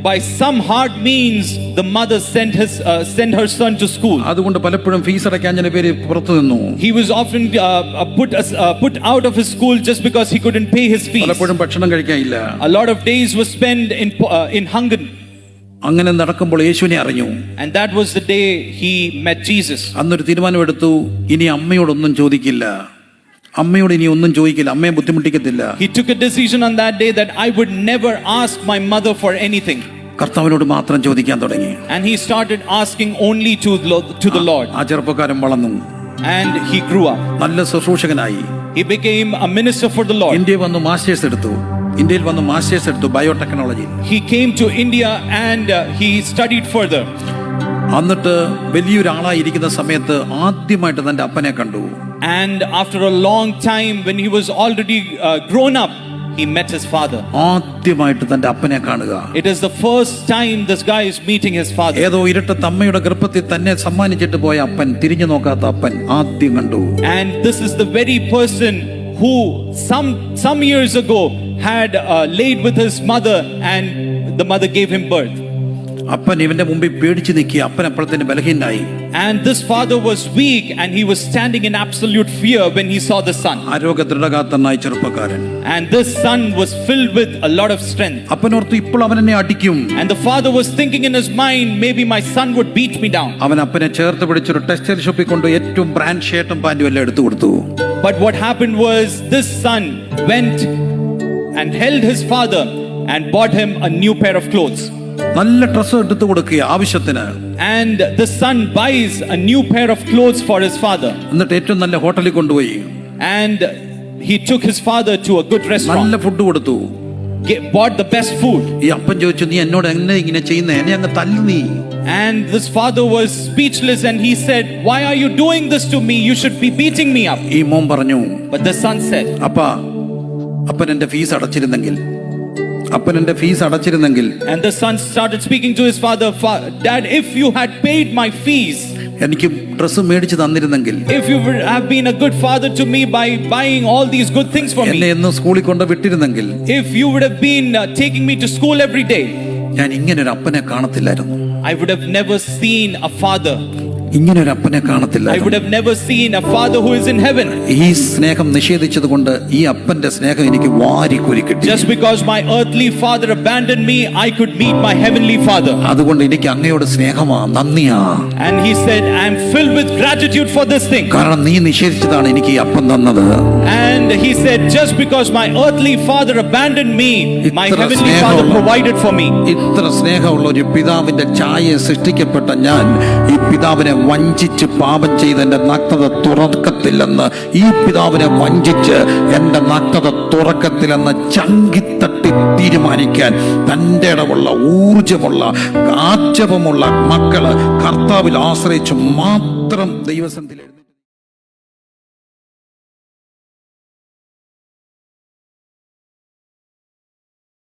by some hard means the mother sent her son to school. അതുകൊണ്ട് പലപ്പോഴും ഫീസ് അടയ്ക്കാൻ ചില പേര് പുറത്തു നിന്നു. He was often put out of his school just because he couldn't pay his fees. പലപ്പോഴും ഭക്ഷണം കഴിക്കാനില്ല. A lot of days were spent in hunger. അങ്ങനെ നടക്കുമ്പോൾ യേശുവിനെ അറിഞ്ഞു. And that was the day he met Jesus. അന്നൊരു തീരുമാനമെടുത്തു, ഇനി അമ്മയോടൊന്നും ചോദിക്കില്ല. അമ്മയോട് ഇനി ഒന്നും ചോദിക്കില്ല, അമ്മയെ ബുദ്ധിമുട്ടിക്കത്തില്ല. He took a decision on that day that I would never ask my mother for anything. കർത്താവിനോട് മാത്രം ചോദിക്കാൻ തുടങ്ങി. And he started asking only to the Lord. ആ ചെറുപ്പക്കാരൻ വളർന്നു. And he grew up. നല്ല ശുശ്രൂഷകനായി. He became a minister for the Lord. ഇന്ത്യയിൽ വന്ന് മാസ്റ്റേഴ്സ് എടുത്തു biotechnology. He came to India and he studied further. എന്നിട്ട് വലിയൊരാളായിരിക്കുന്ന സമയത്ത് ആദ്യമായിട്ട് തന്റെ അപ്പനെ കണ്ടു. And after a long time, when he was already grown up, he met his father. ആദ്യമായിട്ട് തന്റെ അപ്പനെ കാണുക. It is the first time this guy is meeting his father. ഏതോ ഇരട്ടത്ത് അമ്മയുടെ ഗർഭത്തിൽ തന്നെ സമ്മാനിച്ചിട്ട് പോയ അപ്പൻ, തിരിഞ്ഞു നോക്കാത്ത അപ്പൻ ആദ്യം കണ്ടു. And this is the very person who some years ago had laid with his mother and the mother gave him birth. അപ്പൻ ഇവന്റെ മുമ്പിൽ പേടിച്ചു നിൽക്കുക. അപ്പൻ അപ്പോഴത്തേന് ബലഹീനായി. And this father was weak and he was standing in absolute fear when he saw the son. ആരോഗ്യ ദൃഢഗാത്രനായ ചെറുപ്പക്കാരൻ. And this son was filled with a lot of strength. അപ്പനോർത്തു ഇപ്പോൾ അവൻ എന്നെ അടിക്കും. And the father was thinking in his mind, maybe my son would beat me down. അവൻ അപ്പനെ ചേർത്ത് പിടിച്ചൊരു ടെക്സ്റ്റൈൽ ഷോപ്പിൽ കൊണ്ട് ഏറ്റവും ബ്രാൻഡ് ഷർട്ടും പാന്റും എല്ലാം എടുത്തു കൊടുത്തു. But what happened was this son went and held his father and bought him a new pair of clothes. നല്ല ഡ്രസ്സ് എടുത്തു കൊടുക്കുക ആവശ്യത്തിന്. And the son buys a new pair of clothes for his father. എന്നിട്ട് ഏറ്റവും നല്ല ഹോട്ടലിൽ കൊണ്ടുപോയി. And he took his father to a good restaurant. നല്ല ഫുഡ് കൊടുത്തു. Bought the best food. ഈ അപ്പൻ ചോദിച്ചു, നീ എന്നോട് എങ്ങനെ ഇങ്ങനെ ചെയ്യുന്നേ? എന്നെ അങ്ങ് തല്ലു നീ. And this father was speechless and he said, why are you doing this to me? You should be beating me up. ഈ മോൻ പറഞ്ഞു, But the son said, അപ്പൻ എന്റെ fees അടച്ചിരുന്നെങ്കിൽ. And the son started speaking to his father, Dad, if you had paid my fees, എനിക്ക് dress മേടിച്ചു തന്നിരുന്നെങ്കിൽ, if you would have been a good father to me by buying all these good things for എന്നെ me, എന്നും സ്കൂളിൽ കൊണ്ട് വിട്ടിരുന്നെങ്കിൽ, if you would have been taking me to school every day, ഞാൻ ഇങ്ങനെ ഒരു അപ്പനെ കാണത്തില്ലായിരുന്നു. I would have never seen a father. ഇങ്ങനെ ഒരു അപ്പനെ കാണത്തില്ല. I would have never seen a father who is in heaven. ഈ സ്നേഹം നിഷേധിച്ചത് കൊണ്ട് ഈ അപ്പന്റെ സ്നേഹം എനിക്ക് വാരിക്കോരി കിട്ടി. Just because my earthly father abandoned me, I could meet my heavenly father. അതുകൊണ്ട് എനിക്ക് അങ്ങയോട് സ്നേഹമാ, നന്ദിയാ. And he said, I am filled with gratitude for this thing. കാരണം നീ നിഷേധിച്ചതാണ് എനിക്ക് ഈ അപ്പം തന്നത്. And he said, just because my earthly father abandoned me, my heavenly father provided for me. ഇത്ര സ്നേഹമുള്ള ഒരു പിതാവിന്റെ ഛായയെ സൃഷ്ടിക്കപ്പെട്ട ഞാൻ ഈ പിതാവിനെ വഞ്ചിച്ച് പാപം ചെയ്ത് എന്റെ നഗ്നത തുറക്കത്തില്ലെന്ന്, ഈ പിതാവിനെ വഞ്ചിച്ച് എന്റെ നഗ്നത തുറക്കത്തില്ലെന്ന് ചങ്കിത്തട്ടി തീരുമാനിക്കാൻ തന്റെ ഇടമുള്ള ഊർജമുള്ള ആർജവമുള്ള മക്കള് കർത്താവിൽ ആശ്രയിച്ച് മാത്രം ദൈവസന്നിധിയിൽ